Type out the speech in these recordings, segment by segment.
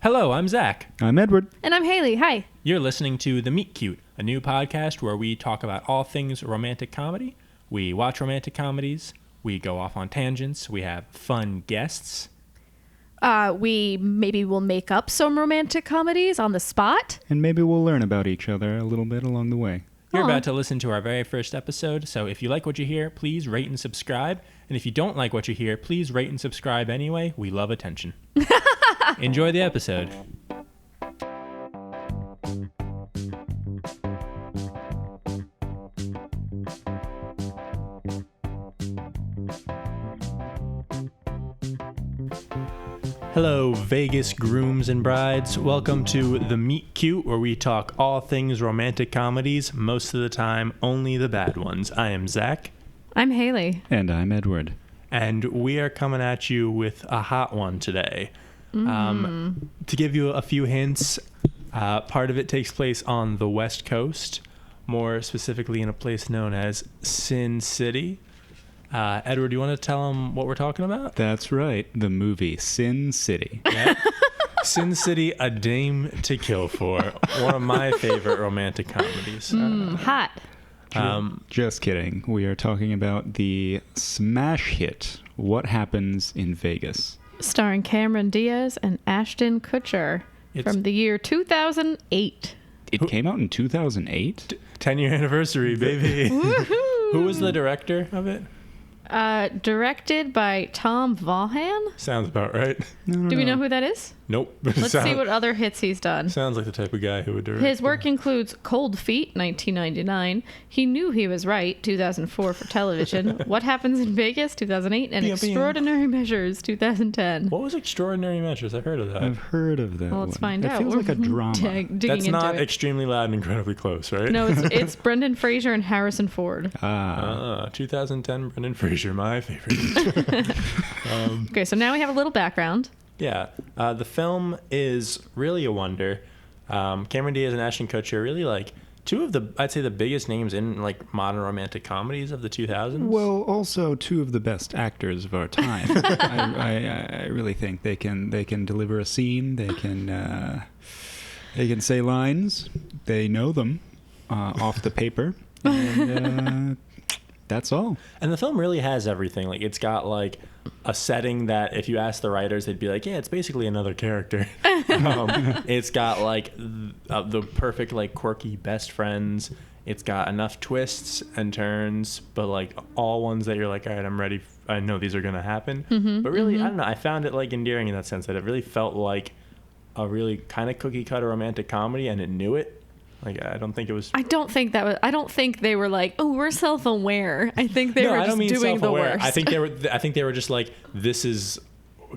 Hello, I'm Zach. I'm Edward. And I'm Haley. Hi. You're listening to The Meet Cute, a new podcast where we talk about all things romantic comedy. We watch romantic comedies. We go off on tangents. We have fun guests. We maybe will make up some romantic comedies on the spot. And maybe we'll learn about each other a little bit along the way. You're about to listen to our very first episode, so if you like what you hear, please rate and subscribe. And if you don't like what you hear, please rate and subscribe anyway. We love attention. Enjoy the episode. Hello, Vegas grooms and brides. Welcome to The Meet Cute, where we talk all things romantic comedies, most of the time only the bad ones. I am Zach. I'm Haley. And I'm Edward. And we are coming at you with a hot one today. To give you a few hints, part of it takes place on the West Coast, more specifically in a place known as Sin City. Edward, do you want to tell them what we're talking about? That's right. The movie Sin City. Yeah. Sin City, A Dame to Kill For. One of my favorite romantic comedies. Hot. Just kidding. We are talking about the smash hit, What Happens in Vegas. Starring Cameron Diaz and Ashton Kutcher from the year 2008. It came out in 2008? 10-year anniversary, baby. Who was the director of it? Directed by Tom Vaughan. Sounds about right. Do we know who that is? Nope. Let's see what other hits he's done. Sounds like the type of guy who would direct. His work includes Cold Feet, 1999. He Knew He Was Right, 2004 for television. What Happens in Vegas, 2008. And Extraordinary Measures, 2010. What was Extraordinary Measures? I've heard of that. I've heard of that. Well, let's find out. It feels like a drama. That's not it. Extremely Loud and Incredibly Close, right? No, it's Brendan Fraser and Harrison Ford. 2010 Brendan Fraser, my favorite. Okay, so now we have a little background. Yeah. The film is really a wonder. Cameron Diaz and Ashton Kutcher really like two of the, I'd say, the biggest names in like modern romantic comedies of the 2000s. Well, also two of the best actors of our time. I really think they can deliver a scene. They can say lines. They know them off the paper. And that's all. And the film really has everything. Like, it's got like a setting that if you ask the writers, they'd be like, yeah, it's basically another character. It's got like the perfect like quirky best friends. It's got enough twists and turns, but like all ones that you're like, all right, I'm ready. I know these are gonna happen. But really, I don't know. I found it like endearing in that sense that it really felt like a really kind of cookie cutter romantic comedy, and it knew it. Like, I don't think it was. I don't think they were like, oh, we're self-aware. I think they were just doing the worst. I think they were just like, this is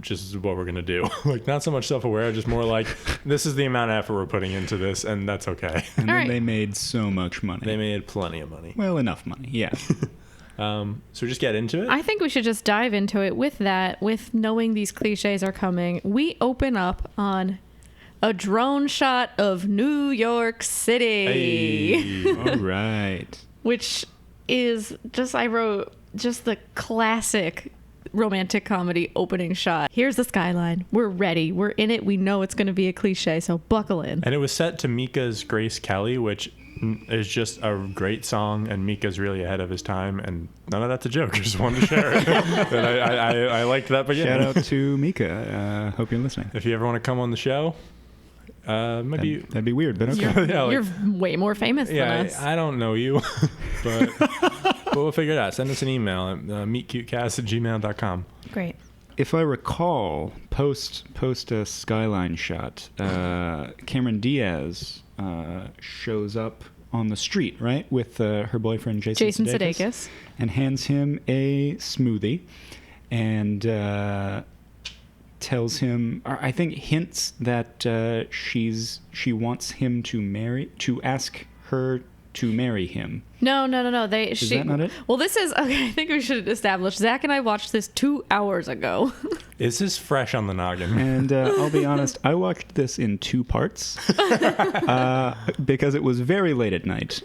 just what we're gonna do. Like, not so much self-aware, just more like, this is the amount of effort we're putting into this, and that's okay. And then they made so much money. They made plenty of money. Well, enough money, yeah. So just get into it. I think we should just dive into it with that, with knowing these cliches are coming. We open up on a drone shot of New York City. Hey. All right. Which is I wrote the classic romantic comedy opening shot. Here's the skyline. We're ready. We're in it. We know it's going to be a cliche, so buckle in. And it was set to Mika's Grace Kelly, which is just a great song, and Mika's really ahead of his time, and none of that's a joke. I just wanted to share it. And I liked that beginning. Shout out to Mika. Hope you're listening. If you ever want to come on the show, maybe that'd be weird, but okay. You're way more famous than us. I don't know you, but we'll figure it out. Send us an email at themeetcutecast@gmail.com. Great. If I recall, post a skyline shot, Cameron Diaz shows up on the street, right, with her boyfriend Jason Sudeikis, and hands him a smoothie, and tells him, or I think hints that she wants him to ask her to marry him. No. Is that not it? Well, this is okay. I think we should establish. Zach and I watched this 2 hours ago. This is fresh on the noggin. And I'll be honest, I watched this in 2 parts because it was very late at night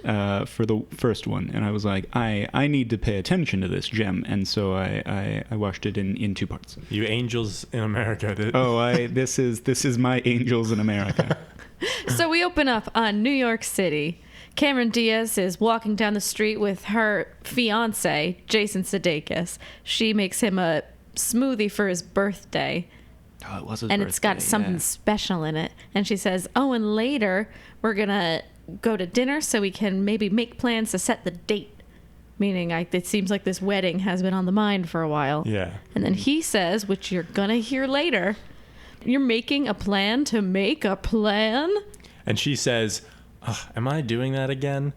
for the first one, and I was like, I need to pay attention to this gem, and so I watched it in 2 parts. You angels in America did. Oh, this is my Angels in America. So we open up on New York City. Cameron Diaz is walking down the street with her fiance, Jason Sudeikis. She makes him a smoothie for his birthday. Oh, it was his and birthday, it's got something special in it. And she says, oh, and later we're going to go to dinner so we can maybe make plans to set the date. Meaning it seems like this wedding has been on the mind for a while. Yeah. And then he says, which you're going to hear later, you're making a plan to make a plan? And she says, am I doing that again?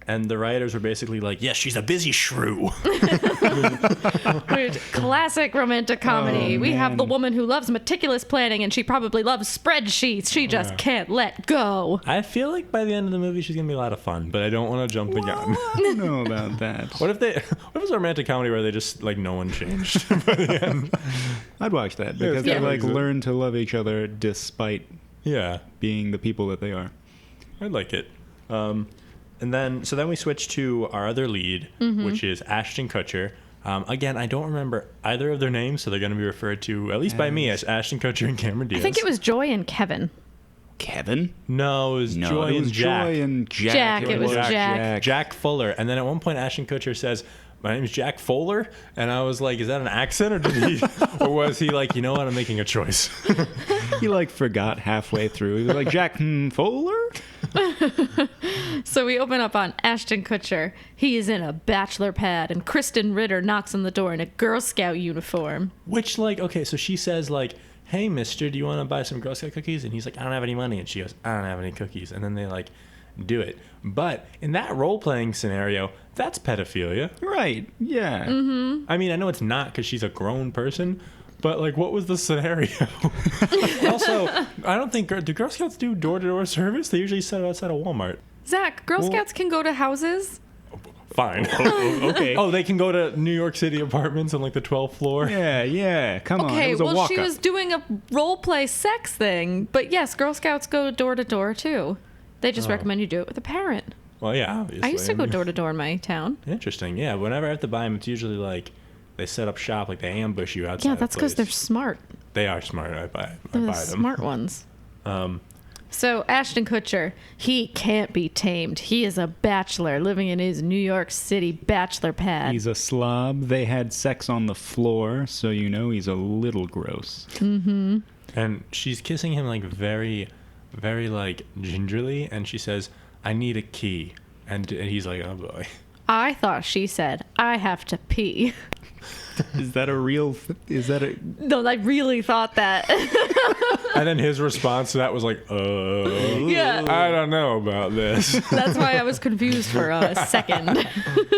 And the writers were basically like, yes, she's a busy shrew. Classic romantic comedy. We have the woman who loves meticulous planning, and she probably loves spreadsheets. She just can't let go. I feel like by the end of the movie, she's going to be a lot of fun, but I don't want to jump the gun. I don't know about that. What if it's a romantic comedy where they just, like, no one changed by the end? I'd watch that because they, learn to love each other despite being the people that they are. I'd like it. And then we switch to our other lead, which is Ashton Kutcher. Again, I don't remember either of their names, so they're going to be referred to, at least by me, as Ashton Kutcher and Cameron Diaz. I think it was Joy and Kevin. Kevin? No, it was Joy and Jack. Joy and Jack. It was Jack. Jack Fuller. And then at one point, Ashton Kutcher says, my name is Jack Fuller. And I was like, is that an accent? Or was he like, you know what, I'm making a choice? He forgot halfway through. He was like, Jack Fuller? So we open up on Ashton Kutcher. He is in a bachelor pad, and Kristen Ritter knocks on the door in a Girl Scout uniform. Which, okay, so she says, hey, mister, do you want to buy some Girl Scout cookies? And he's like, I don't have any money. And she goes, I don't have any cookies. And then they, do it. But in that role-playing scenario, that's pedophilia. Right, yeah. Mm-hmm. I mean, I know it's not because she's a grown person, but, what was the scenario? Also, I don't think... Do Girl Scouts do door-to-door service? They usually set it outside of Walmart. Zach, Girl Scouts can go to houses? Fine. Okay. Oh, they can go to New York City apartments on, the 12th floor? Yeah. Come on. Okay, It was a well, walk-up. she was doing a role-play sex thing. But yes, Girl Scouts go door-to-door, too. They just recommend you do it with a parent. Well, yeah, obviously. I used to go door-to-door in my town. Interesting. Yeah, whenever I have to buy them, it's usually, they set up shop, they ambush you outside. Yeah, that's because they're smart. They are smart. I buy They're the them. smart ones. So Ashton Kutcher, he can't be tamed. He is a bachelor living in his New York City bachelor pad. He's a slob. They had sex on the floor, so he's a little gross. Mm-hmm. And she's kissing him very, very gingerly, and she says, I need a key. And he's like, oh boy. I thought she said, I have to pee. Is that a real... No, I really thought that. And then his response to that was Yeah. I don't know about this. That's why I was confused for a second.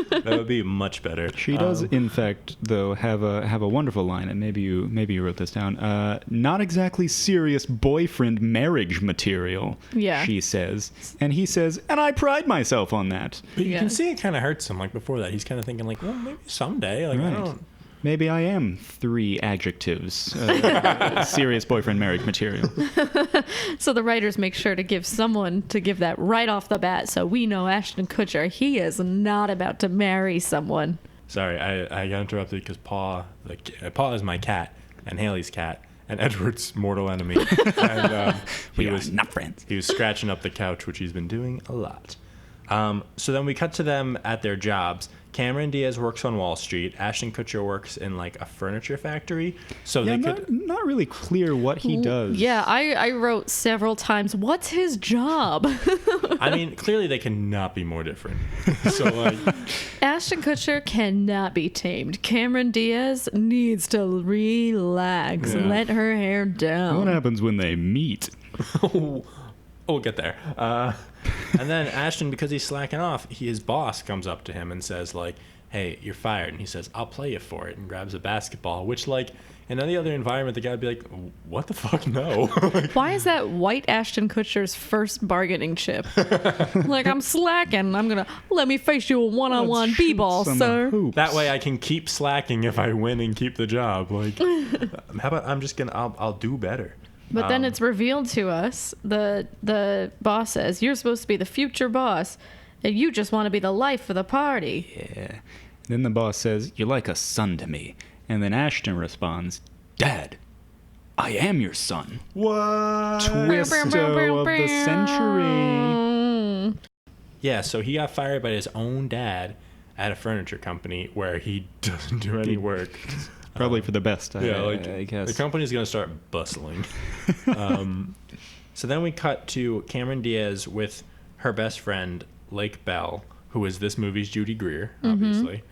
That would be much better. She does, in fact, though, have a wonderful line, and maybe you wrote this down. Not exactly serious boyfriend marriage material, she says. And he says, and I pride myself on that. But you can see it kind of hurts him. Before that, he's kind of thinking well, maybe someday. I don't... Maybe I am 3 adjectives. Serious boyfriend marriage material. So the writers make sure to give someone to give that right off the bat, so we know Ashton Kutcher, he is not about to marry someone. Sorry, I got interrupted because Paw is my cat, and Haley's cat, and Edward's mortal enemy. And we are not friends. He was scratching up the couch, which he's been doing a lot. So then we cut to them at their jobs. Cameron Diaz works on Wall Street. Ashton Kutcher works in a furniture factory. So they not really clear what he does. Yeah, I wrote several times, what's his job? I mean, clearly they cannot be more different. So Ashton Kutcher cannot be tamed. Cameron Diaz needs to relax and let her hair down. What happens when they meet? We'll get there. And then Ashton, because he's slacking off, his boss comes up to him and says, hey, you're fired. And he says, I'll play you for it, and grabs a basketball, which, in In any other environment, the guy would be like, what the fuck, no. Like, Why is that white Ashton Kutcher's first bargaining chip? Like, I'm slacking. I'm going to let me face you a one-on-one Let's shoot b-ball, some sir. hoops. that way I can keep slacking if I win and keep the job. Like, how about I'll do better. But then it's revealed to us, the boss says, you're supposed to be the future boss, and you just want to be the life of the party. Yeah. Then the boss says, "You're like a son to me." And then Ashton responds, "Dad, I am your son." What? Twisto of the century. Yeah, so he got fired by his own dad at a furniture company where he doesn't do any work. Probably for the best, I guess. The company's going to start bustling. So then we cut to Cameron Diaz with her best friend, Lake Bell, who is this movie's Judy Greer, obviously.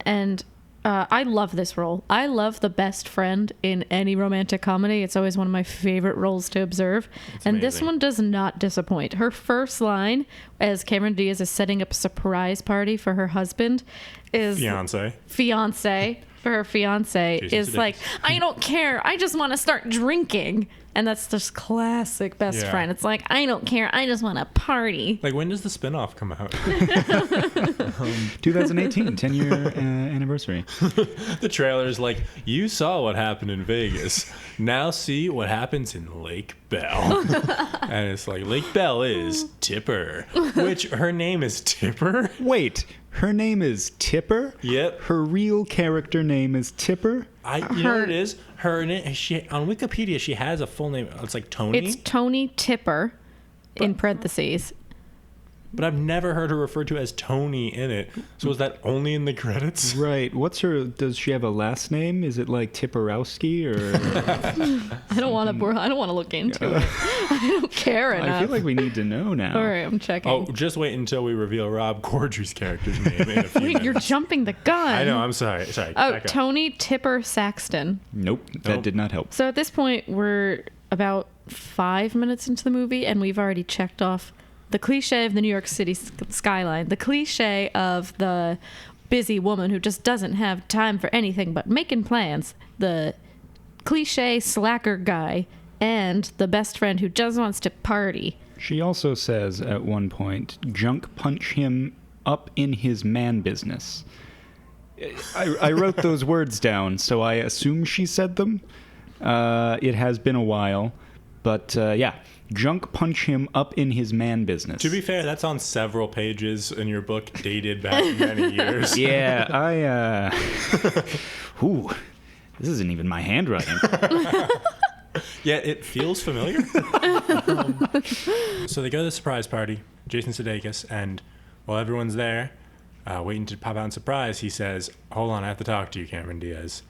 And I love this role. I love the best friend in any romantic comedy. It's always one of my favorite roles to observe. And this one does not disappoint. Her first line, as Cameron Diaz is setting up a surprise party for her husband, is... Fiance. For her fiance is like, I don't care. I just want to start drinking. And that's just classic best friend. It's like, I don't care. I just want to party. Like, when does the spinoff come out? 2018, 10-year anniversary. The trailer's like, you saw what happened in Vegas. Now see what happens in Lake Bell. And it's like, Lake Bell is Tipper. Which, her name is Tipper? Wait, her name is Tipper? Yep. Her real character name is Tipper? You know what it is? Her name, on Wikipedia, she has a full name. It's like Tony. It's Tony Tipper, in parentheses. But I've never heard her referred to as Tony in it. So is that only in the credits? Right. Does she have a last name? Is it like Tipperowski or? I don't want to look into it. I don't care enough. I feel like we need to know now. All right, I'm checking. Oh, just wait until we reveal Rob Corddry's character's name in a few Wait, minutes. you're jumping the gun. I know, I'm sorry. Oh, back up. Tony Tipper Saxton. Nope, that did not help. So at this point, we're about 5 minutes into the movie, and we've already checked off the cliche of the New York City skyline, the cliche of the busy woman who just doesn't have time for anything but making plans, the cliche slacker guy, and the best friend who just wants to party. She also says at one point, "Junk punch him up in his man business." I wrote those words down, so I assume she said them. It has been a while, but yeah. Junk punch him up in his man business. To be fair, that's on several pages in your book dated back many years. Yeah, ooh, this isn't even my handwriting. Yeah, it feels familiar. So they go to the surprise party, Jason Sudeikis, and while everyone's there, waiting to pop out and surprise, he says, "Hold on, I have to talk to you, Cameron Diaz.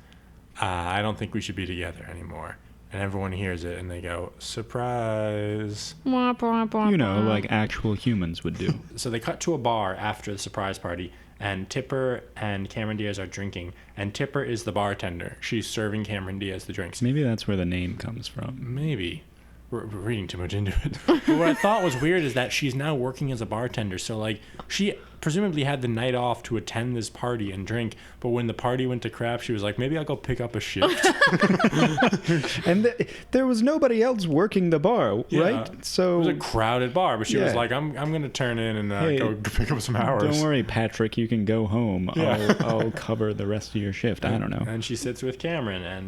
I don't think we should be together anymore." And everyone hears it, and they go, "Surprise." You know, like actual humans would do. So they cut to a bar after the surprise party, and Tipper and Cameron Diaz are drinking. And Tipper is the bartender. She's serving Cameron Diaz the drinks. Maybe that's where the name comes from. Maybe. We're reading too much into it. But what I thought was weird is that she's now working as a bartender. So, like, she presumably had the night off to attend this party and drink. But when the party went to crap, she was like, maybe I'll go pick up a shift. And there was nobody else working the bar, right? So it was a crowded bar, but she was like, I'm going to turn in and go pick up some hours. Don't worry, Patrick, you can go home. Yeah. I'll cover the rest of your shift. I don't know. And she sits with Cameron,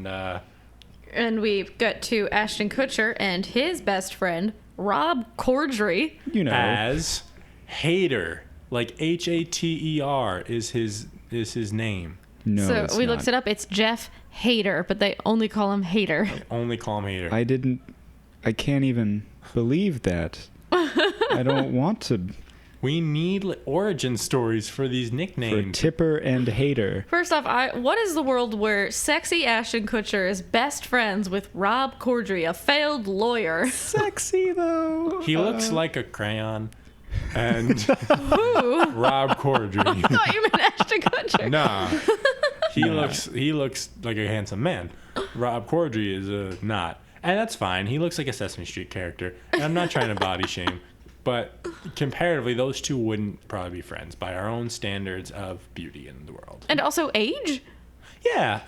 And we've got to Ashton Kutcher and his best friend, Rob Corddry. You know. as Hater. Like Hater is his name. No, So it's we not. looked it up. It's Jeff Hater, but they only call him Hater. They only call him Hater. I can't even believe that. I don't want to. We need origin stories for these For nicknames. Tipper and Hater. First off, what is the world where sexy Ashton Kutcher is best friends with Rob Corddry, a failed lawyer? Sexy, though. He looks like a crayon. And Who? Rob Corddry. I thought you meant Ashton Kutcher. Nah. He looks like a handsome man. Rob Corddry is not. And that's fine. He looks like a Sesame Street character. And I'm not trying to body shame. But comparatively, those two wouldn't probably be friends by our own standards of beauty in the world. And also age? Yeah.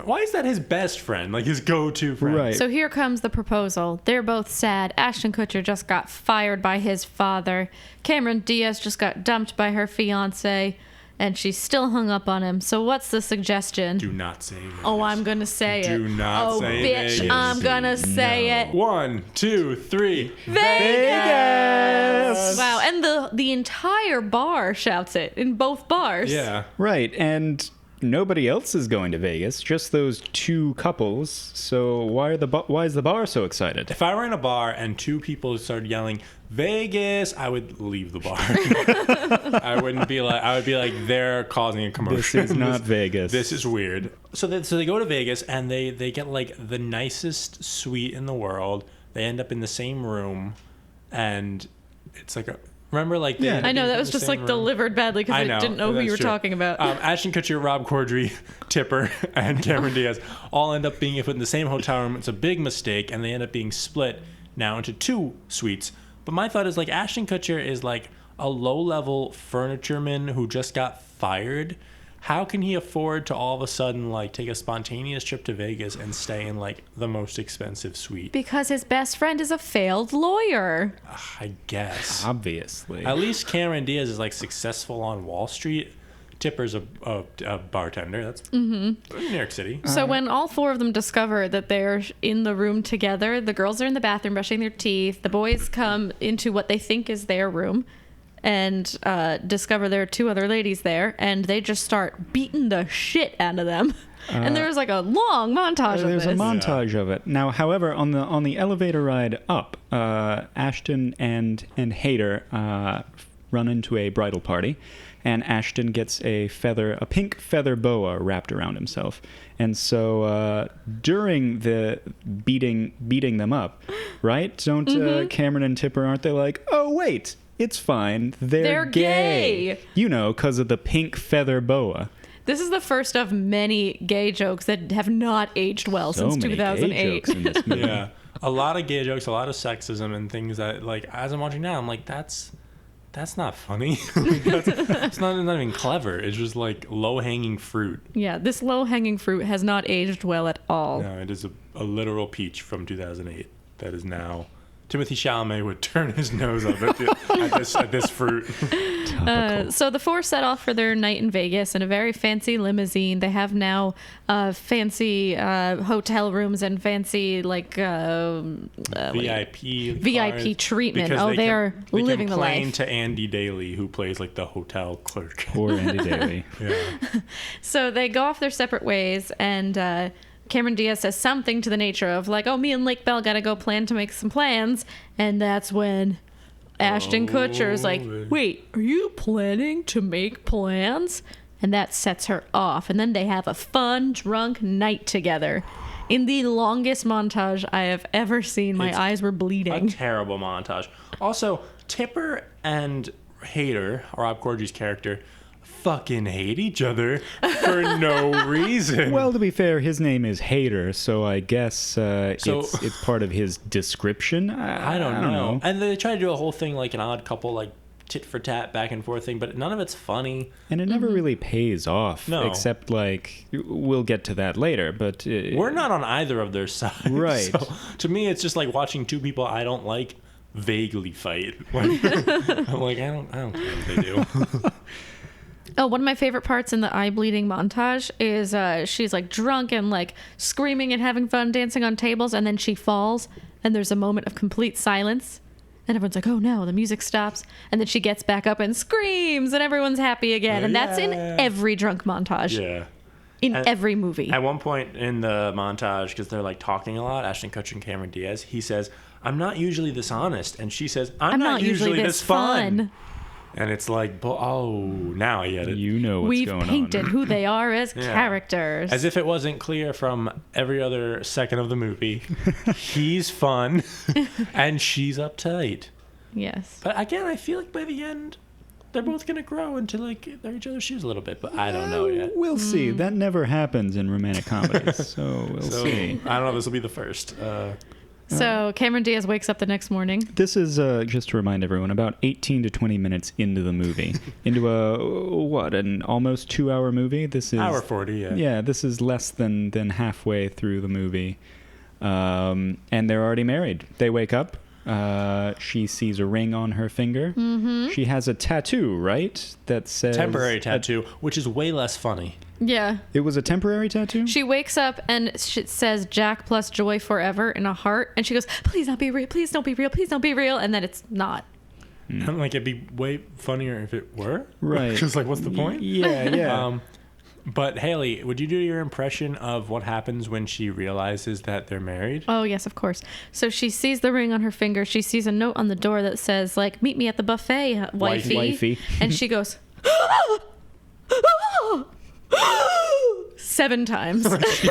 Why is that his best friend? Like his go-to friend? Right. So here comes the proposal. They're both sad. Ashton Kutcher just got fired by his father. Cameron Diaz just got dumped by her fiance, and she's still hung up on him. So what's the suggestion? Do not say Vegas. Oh, I'm gonna say it. Do not say Vegas. Oh, bitch, I'm gonna say it. 1, 2, 3. Vegas! Wow, and the entire bar shouts it in both bars. Yeah. Right, and nobody else is going to Vegas, just those two couples. So why is the bar so excited? If I were in a bar and two people started yelling Vegas, I would leave the bar. I would be like, they're causing a commotion. This is not Vegas. This is weird. So they go to Vegas and they get like the nicest suite in the world. They end up in the same room, and it's like remember, like they end up I know in that was the just same like room? delivered badly because I didn't know who that's you were true. talking about. Ashton Kutcher, Rob Corddry, Tipper, and Cameron Diaz all end up being put in the same hotel room. It's a big mistake, and they end up being split now into two suites. But my thought is like Ashton Kutcher is like a low-level furnitureman who just got fired. How can he afford to all of a sudden like take a spontaneous trip to Vegas and stay in like the most expensive suite? Because his best friend is a failed lawyer. I guess. Obviously. At least Cameron Diaz is like successful on Wall Street. Tipper's a bartender. That's in New York City. So when all four of them discover that they're in the room together, the girls are in the bathroom brushing their teeth. The boys come into what they think is their room and discover there are two other ladies there, and they just start beating the shit out of them. And there's like a long montage of this. There's a montage of it. Now, however, on the elevator ride up, Ashton and Hader run into a bridal party, and Ashton gets a pink feather boa wrapped around himself. And so during the beating them up, right? Don't Cameron and Tipper, aren't they like, oh wait, it's fine, they're gay. You know, because of the pink feather boa. This is the first of many gay jokes that have not aged well So since many 2008. gay jokes in this movie. Yeah. A lot of gay jokes, a lot of sexism and things that like as I'm watching now, I'm like, that's not funny. It's not even clever. It's just like low-hanging fruit. Yeah, this low-hanging fruit has not aged well at all. No, it is a literal peach from 2008 that is now... Timothy Chalamet would turn his nose up at this fruit. So the four set off for their night in Vegas in a very fancy limousine. They have now fancy hotel rooms and fancy like VIP treatment. Because They are living the complain life. to Andy Daly, who plays like the hotel clerk. Poor Andy Daly. Yeah. So they go off their separate ways, and Cameron Diaz says something to the nature of like, oh, me and Lake Bell gotta go plan to make some plans. And that's when Ashton Kutcher's like, wait, are you planning to make plans? And that sets her off. And then they have a fun, drunk night together. In the longest montage I have ever seen. My eyes were bleeding. A terrible montage. Also, Tipper and Hader, Rob Corddry's character, fucking hate each other for no reason. Well, to be fair, his name is Hader, so I guess it's part of his description. I don't know. And they try to do a whole thing like an Odd Couple, like tit for tat, back and forth thing, but none of it's funny. And it never really pays off. No. Except, like, we'll get to that later, but... We're not on either of their sides. Right. So, to me, it's just like watching two people I don't like vaguely fight. Like, I'm like, I don't care what they do. Oh, one of my favorite parts in the eye bleeding montage is she's like drunk and like screaming and having fun dancing on tables, and then she falls and there's a moment of complete silence and everyone's like, oh no, the music stops, and then she gets back up and screams and everyone's happy again. And that's in every drunk montage. Yeah. In every movie. At one point in the montage, because they're like talking a lot, Ashton Kutcher and Cameron Diaz, he says, I'm not usually this honest, and she says, I'm not usually this fun. And it's like, oh, now I get it. You know what's We've going on. painted who they are as characters. As if it wasn't clear from every other second of the movie. He's fun, and she's uptight. Yes. But again, I feel like by the end, they're both going to grow into like they're each other's shoes a little bit, but I don't know yet. We'll see. That never happens in romantic comedies, so we'll see. I don't know. This will be the first. So Cameron Diaz wakes up the next morning. This is, just to remind everyone, about 18 to 20 minutes into the movie. Into an almost 2-hour movie? This is... Hour 40, yeah. Yeah, this is less than halfway through the movie. And they're already married. They wake up. She sees a ring on her finger. Mm-hmm. She has a tattoo, right? That says... Temporary tattoo, which is way less funny. Yeah. It was a temporary tattoo? She wakes up and it says Jack plus joy forever in a heart. And she goes, please don't be real. Please don't be real. Please don't be real. And then it's not. I'm like, it'd be way funnier if it were. Right. Just like, what's the point? Yeah. But Haley, would you do your impression of what happens when she realizes that they're married? Oh, yes, of course. So she sees the ring on her finger. She sees a note on the door that says, like, meet me at the buffet, wifey. And she goes, 7 times. She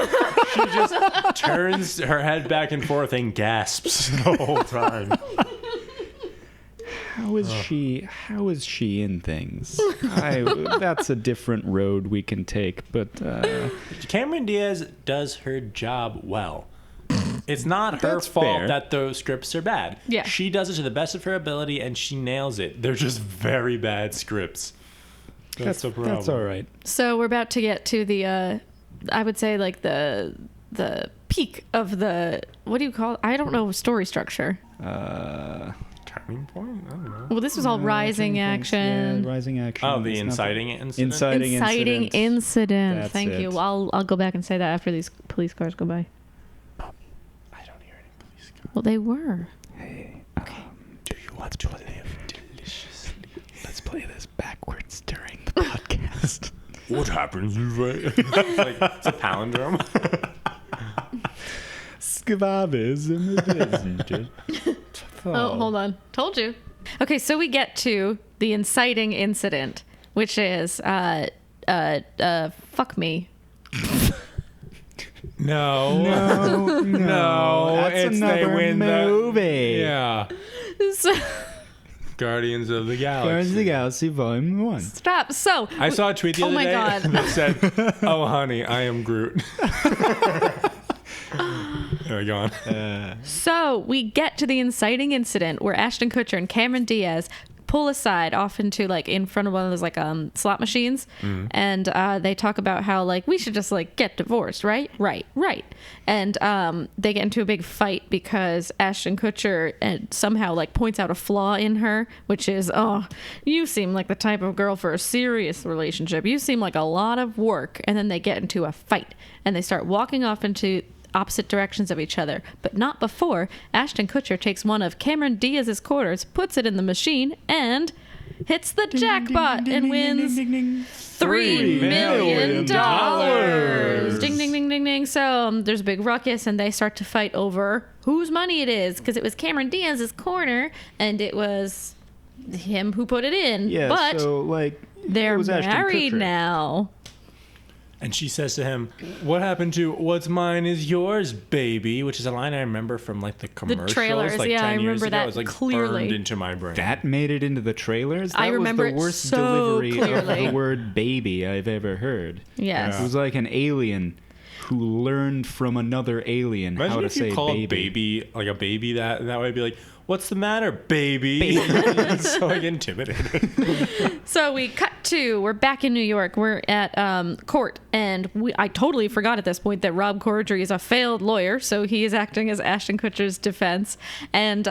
just turns her head back and forth and gasps the whole time. How is she in things? That's a different road we can take, but Cameron Diaz does her job well. It's not her That's fault fair. that those scripts are bad. Yeah. She does it to the best of her ability and she nails it. They're just very bad scripts. That's the problem. That's all right. So we're about to get to the, I would say, like, the peak of the, what do you call it? I don't know, story structure. Turning point? I don't know. Well, this was all rising action. Yeah, rising action. Oh, the It's not inciting incident? Inciting incident. That's Thank you. it. I'll go back and say that after these police cars go by. I don't hear any police cars. Well, they were. Hey, Do you want to live deliciously? let's play this backwards during the podcast. What happens? It's a palindrome. Skvabism, isn't it? Oh, hold on. Told you. Okay, so we get to the inciting incident, which is, fuck me. No. That's It's another they win movie. Yeah. So, Guardians of the Galaxy. Guardians of the Galaxy Volume 1. stop. So, I saw a tweet the other day God. that said, "Oh, honey, I am Groot." There we go. So we get to the inciting incident where Ashton Kutcher and Cameron Diaz pull aside off into, like, in front of one of those, like, slot machines. And they talk about how, like, we should just, like, get divorced, right? Right. And they get into a big fight because Ashton Kutcher somehow, like, points out a flaw in her, which is, oh, you seem like the type of girl for a serious relationship. You seem like a lot of work. And then they get into a fight and they start walking off into opposite directions of each other, but not before Ashton Kutcher takes one of Cameron Diaz's quarters, puts it in the machine, and hits the jackpot and wins $3 million. Ding, ding, ding, ding, ding. So there's a big ruckus, and they start to fight over whose money it is, because it was Cameron Diaz's corner, and it was him who put it in. Yeah, but so, like, they're it was Ashton married Kutcher. now. And she says to him, "What happened to what's mine is yours, baby?" Which is a line I remember from, like, the commercials. trailers, like, yeah, 10 I years remember ago. that It was, like, clearly. burned into my brain. That made it into the trailers? That I remember was the it worst so delivery clearly. of the word baby I've ever heard. Yes. It was like an alien who learned from another alien Imagine how to if you say called baby. like a baby that way, it'd be like, "What's the matter, baby?" It's so, like, intimidating. So we cut to, we're back in New York. We're at court, and I totally forgot at this point that Rob Corddry is a failed lawyer, so he is acting as Ashton Kutcher's defense. And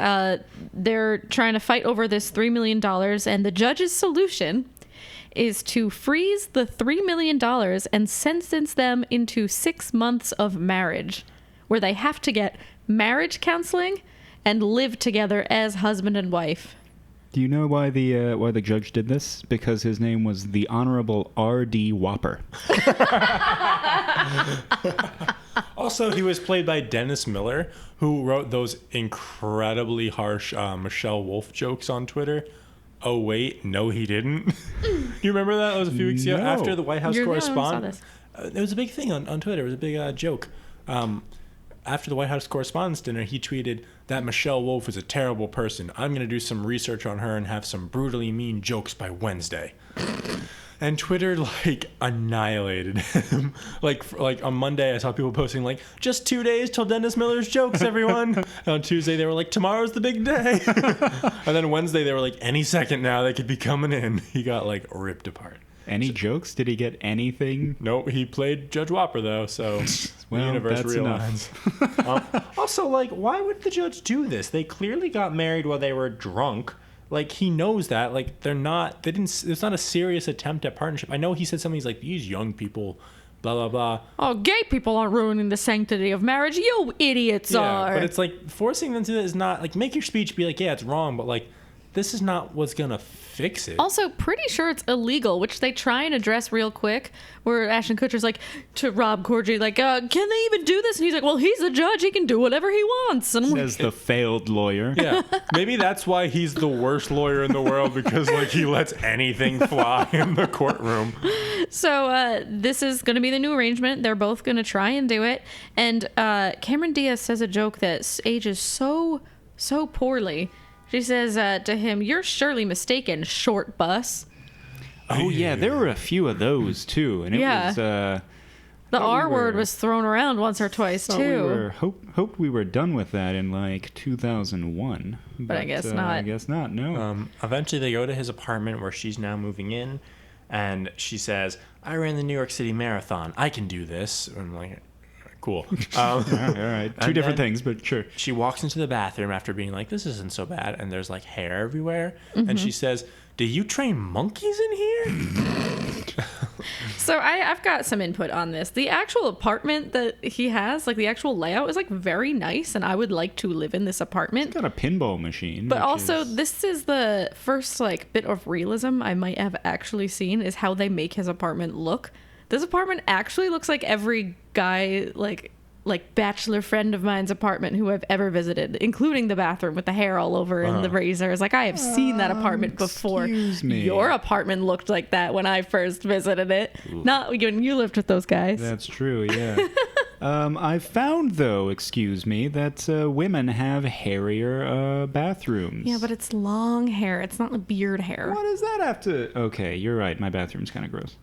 they're trying to fight over this $3 million, and the judge's solution is to freeze the $3 million and sentence them into 6 months of marriage, where they have to get marriage counseling and live together as husband and wife. Do you know why the judge did this? Because his name was the Honorable R.D. Whopper. Also, he was played by Dennis Miller, who wrote those incredibly harsh Michelle Wolf jokes on Twitter. Oh, wait, no, he didn't. You remember that? That was a few weeks ago No. after the White House You're the only one who saw correspondent. It was a big thing on Twitter. It was a big joke. After the White House Correspondents' Dinner, he tweeted that Michelle Wolf is a terrible person. I'm going to do some research on her and have some brutally mean jokes by Wednesday. And Twitter like annihilated him. like on Monday, I saw people posting like, "Just 2 days till Dennis Miller's jokes, everyone." And on Tuesday, they were like, "Tomorrow's the big day." And then Wednesday, they were like, "Any second now, they could be coming in." He got like ripped apart. Any jokes? Did he get anything? Nope, he played Judge Whopper though, so Well, the universe that's realigns. Also, like, why would the judge do this? They clearly got married while they were drunk. Like, he knows that. Like, it's not a serious attempt at partnership. I know he said something, he's like, these young people, blah, blah, blah. Oh, gay people aren't ruining the sanctity of marriage. You idiots are. But it's like, forcing them to is not, like, make your speech be like, yeah, it's wrong, but like, this is not what's gonna fix it. Also, pretty sure it's illegal, which they try and address real quick, where Ashton Kutcher's like, to Rob Corddry, like, can they even do this? And he's like, well, he's a judge. He can do whatever he wants. And I'm like, Says the failed lawyer. Yeah, maybe that's why he's the worst lawyer in the world, because like he lets anything fly in the courtroom. So this is going to be the new arrangement. They're both going to try and do it. And Cameron Diaz says a joke that ages so poorly. She says to him, "You're surely mistaken, short bus." Oh yeah, there were a few of those too, and it was. The R word was thrown around once or twice too. Hoped we were done with that in like 2001, but I guess not. I guess not. No. Eventually, they go to his apartment where she's now moving in, and she says, "I ran the New York City Marathon. I can do this." And I'm like, cool. All right. Two different things, but sure. She walks into the bathroom after being like, this isn't so bad, and there's like hair everywhere. And she says, "Do you train monkeys in here?" So I've got some input on this. The actual apartment that he has, like the actual layout, is like very nice, and I would like to live in this apartment. It's got a pinball machine. But also, this is the first like bit of realism I might have actually seen, is how they make his apartment look. This apartment actually looks like every guy, like bachelor friend of mine's apartment who I've ever visited, including the bathroom with the hair all over and the razors. Like, I have seen that apartment before. Excuse me. Your apartment looked like that when I first visited it. Ooh. Not when you lived with those guys. That's true, yeah. I found, though, excuse me, that women have hairier bathrooms. Yeah, but it's long hair. It's not beard hair. What does that have to... Okay, you're right. My bathroom's kind of gross.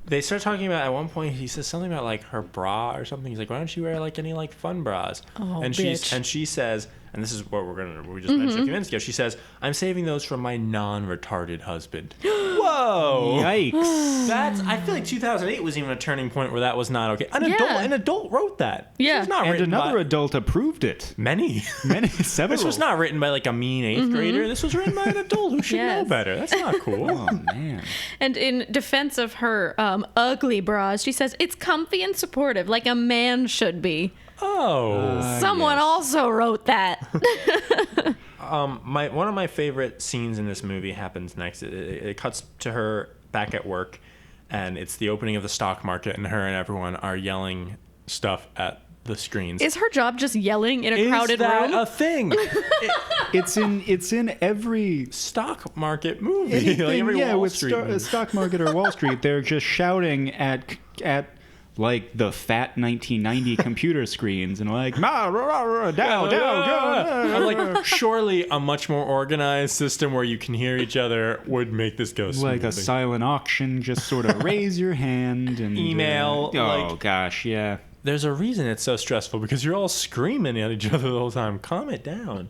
They start talking about, at one point, he says something about like her bra or something. He's like, "Why don't you wear like any like fun bras?" Oh, and she says, and this is what we just mentioned a few minutes ago. She says, "I'm saving those for my non-retarded husband." Whoa! Yikes! I feel like 2008 was even a turning point where that was not okay. An adult wrote that. Yeah, this was not and another adult approved it. Many, several. This was not written by like a mean eighth grader. This was written by an adult who should know better. That's not cool. Oh man! And in defense of her ugly bras, she says it's comfy and supportive, like a man should be. Oh, someone also wrote that. One of my favorite scenes in this movie happens next. It cuts to her back at work, and it's the opening of the stock market, and her and everyone are yelling stuff at the screens. Is her job just yelling in a crowded room? Is that a thing? It's in every stock market movie. Anything, like every Wall with Street stock market or Wall Street, they're just shouting at like the fat 1990 computer screens and like down, go. I'm like, surely a much more organized system where you can hear each other would make this go smoothly. Like a silent auction, just sort of raise your hand and email. Gosh, yeah. There's a reason it's so stressful, because you're all screaming at each other the whole time. Calm it down.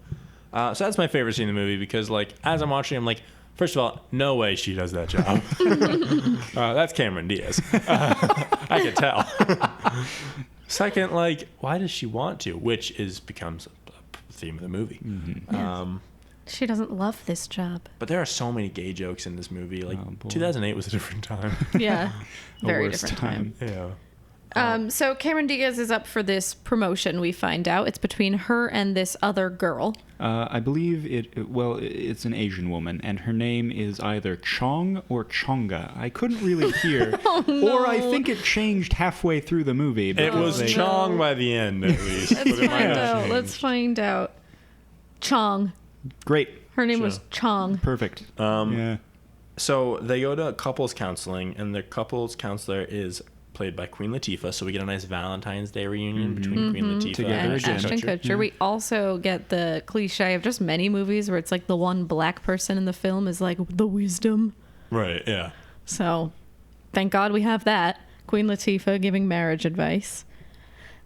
So that's my favorite scene in the movie, because like as I'm watching, I'm like, first of all, no way she does that job. That's Cameron Diaz. I can tell. Second, like, why does she want to? Which becomes a theme of the movie. Mm-hmm. She doesn't love this job. But there are so many gay jokes in this movie. Like, 2008 was a different time. Yeah, very different time. Yeah. So Cameron Diaz is up for this promotion, we find out. It's between her and this other girl. I believe it's an Asian woman, and her name is either Chong or Chonga. I couldn't really hear. Oh, no. Or I think it changed halfway through the movie. It was Chong by the end, at least. Let's find out. Chong. Great. Her name was Chong. Perfect. Yeah. So they go to couples counseling, and the couples counselor is played by Queen Latifah, so we get a nice Valentine's Day reunion between Queen Latifah and Ashton Kutcher. Yeah. We also get the cliche of just many movies where it's like the one black person in the film is like the wisdom. Right, yeah. So, thank God we have that. Queen Latifah giving marriage advice.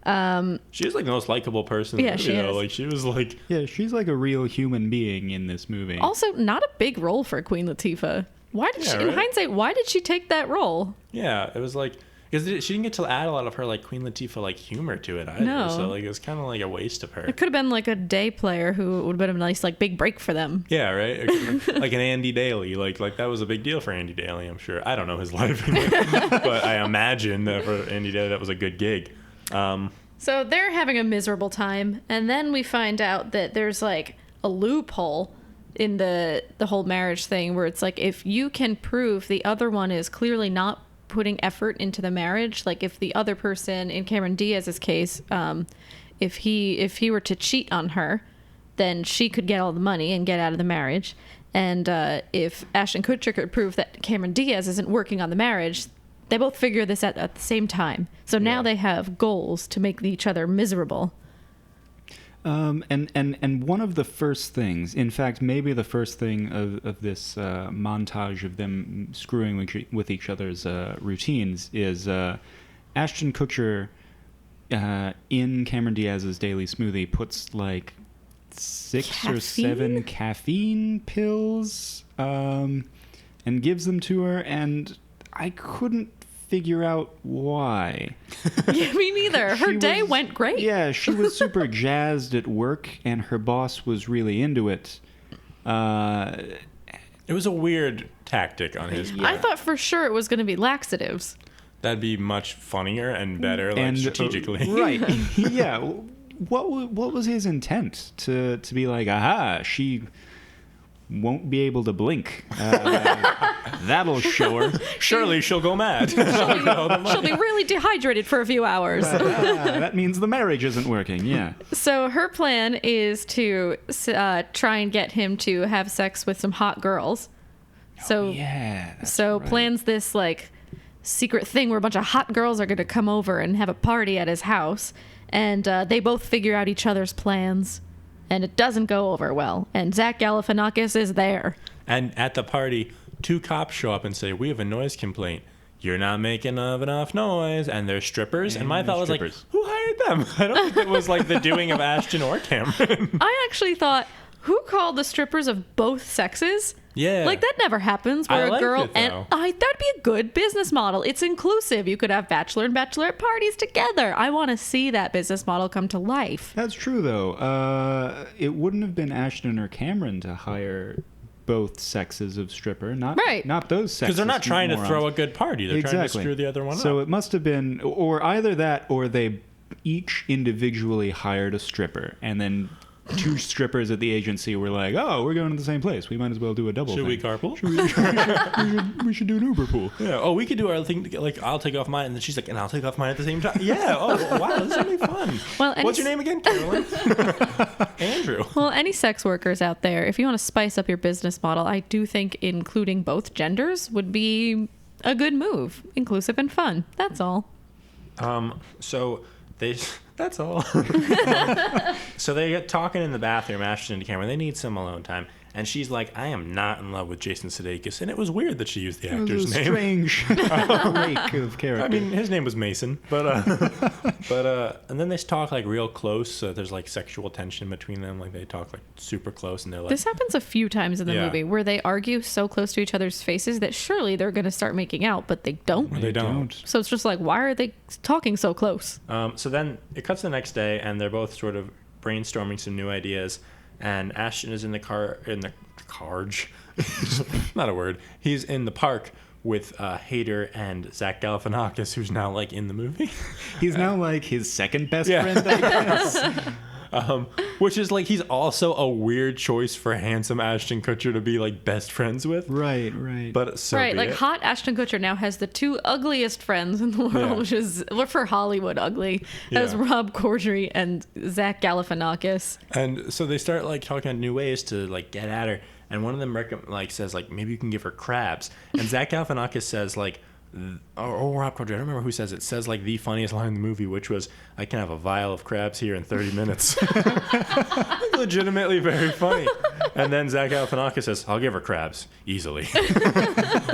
She was like the most likable person in the movie, she though. is. Like, she was like... Yeah, she's like a real human being in this movie. Also, not a big role for Queen Latifah. Why did Yeah, she, right? in hindsight, why did she take that role? Yeah, it was like... Because she didn't get to add a lot of her, like, Queen Latifah, like, humor to it either. No. So, like, it was kind of like a waste of her. It could have been like a day player who would have been a nice, like, big break for them. Yeah, right? It could've been like an Andy Daly. Like that was a big deal for Andy Daly, I'm sure. I don't know his life. But I imagine that for Andy Daly, that was a good gig. So they're having a miserable time, and then we find out that there's, like, a loophole in the whole marriage thing where it's like, if you can prove the other one is clearly not putting effort into the marriage, like if the other person, in Cameron Diaz's case, if he were to cheat on her, then she could get all the money and get out of the marriage. And if Ashton Kutcher could prove that Cameron Diaz isn't working on the marriage, they both figure this out at the same time. So now they have goals to make each other miserable. And one of the first things, in fact, maybe the first thing of this montage of them screwing with each other's routines is Ashton Kutcher in Cameron Diaz's daily smoothie puts like 6 or 7 caffeine pills and gives them to her, and I couldn't figure out why. Yeah, me neither. Her day went great. Yeah, she was super jazzed at work, and her boss was really into it. It was a weird tactic on his part. I thought for sure it was going to be laxatives. That'd be much funnier and better, like, strategically. Right. Yeah. What was his intent? To be like, aha, she won't be able to blink. That'll show her. Surely she'll go mad. She'll be really dehydrated for a few hours. That means the marriage isn't working. Yeah. So her plan is to try and get him to have sex with some hot girls. So Yeah. plans this like secret thing where a bunch of hot girls are going to come over and have a party at his house, and they both figure out each other's plans, and it doesn't go over well. And Zach Galifianakis is there. And at the party, 2 cops show up and say, "We have a noise complaint. You're not making enough noise." And they're strippers. And my thought was like, who hired them? I don't think it was like the doing of Ashton or Cameron. I actually thought, who called the strippers of both sexes? Yeah. Like, that never happens where I a liked girl it, and though. that'd be a good business model. It's inclusive. You could have bachelor and bachelorette parties together. I want to see that business model come to life. That's true, though. It wouldn't have been Ashton or Cameron to hire both sexes of stripper, not those sexes. Because they're not trying to morons. throw a good party. They're trying to screw the other one up. So it must have been, or either that, or they each individually hired a stripper, and then 2 strippers at the agency were like, "Oh, we're going to the same place. We might as well do a double Should thing. we carpool? We should do an Uber pool." Yeah. Oh, we could do our thing. Like, I'll take off mine, and then she's like, "And I'll take off mine at the same time." Yeah. Oh, wow. This is gonna be fun. Well, What's your name again, Carolyn? Andrew. Well, any sex workers out there, if you want to spice up your business model, I do think including both genders would be a good move. Inclusive and fun. That's all. So that's all. So they get talking in the bathroom, Ashton and Cameron. They need some alone time. And she's like, "I am not in love with Jason Sudeikis." And it was weird that she used the It was actor's a name. strange break of character. I mean, his name was Mason, but and then they talk like real close. So there's like sexual tension between them. Like they talk like super close, and they're like, This happens a few times in the Yeah. movie where they argue so close to each other's faces that surely they're going to start making out, but they don't. They don't. So it's just like, why are they talking so close? So then it cuts to the next day, and they're both sort of brainstorming some new ideas. And Ashton is in the carge. Not a word. He's in the park with Hader and Zach Galifianakis, who's now like in the movie. He's now like his second best friend, I guess. Which is like, he's also a weird choice for handsome Ashton Kutcher to be like best friends with. Right. But so Right, be like it. hot Ashton Kutcher now has the 2 ugliest friends in the world, Yeah. which is, for Hollywood, ugly. As Yeah. Rob Corddry and Zach Galifianakis. And so they start like talking new ways to like get at her. And one of them says like, maybe you can give her crabs. And Zach Galifianakis says like, Rob Corddry, I don't remember who says it. Says like the funniest line in the movie, which was, "I can have a vial of crabs here in 30 minutes." Legitimately very funny. And then Zach Galifianakis says, "I'll give her crabs easily,"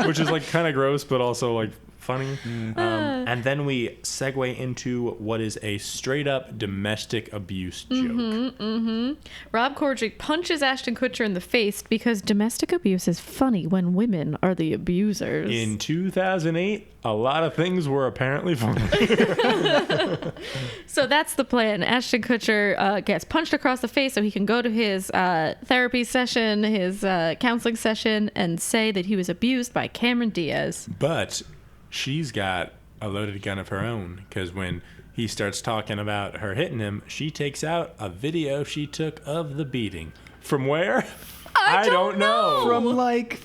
which is like kind of gross, but also like funny. And then we segue into what is a straight up domestic abuse joke. Rob Corddry punches Ashton Kutcher in the face because domestic abuse is funny when women are the abusers. In 2008, a lot of things were apparently funny. So that's the plan. Ashton Kutcher gets punched across the face so he can go to his therapy session, his counseling session, and say that he was abused by Cameron Diaz. But she's got a loaded gun of her own, because when he starts talking about her hitting him, she takes out a video she took of the beating. From where? I don't know. From like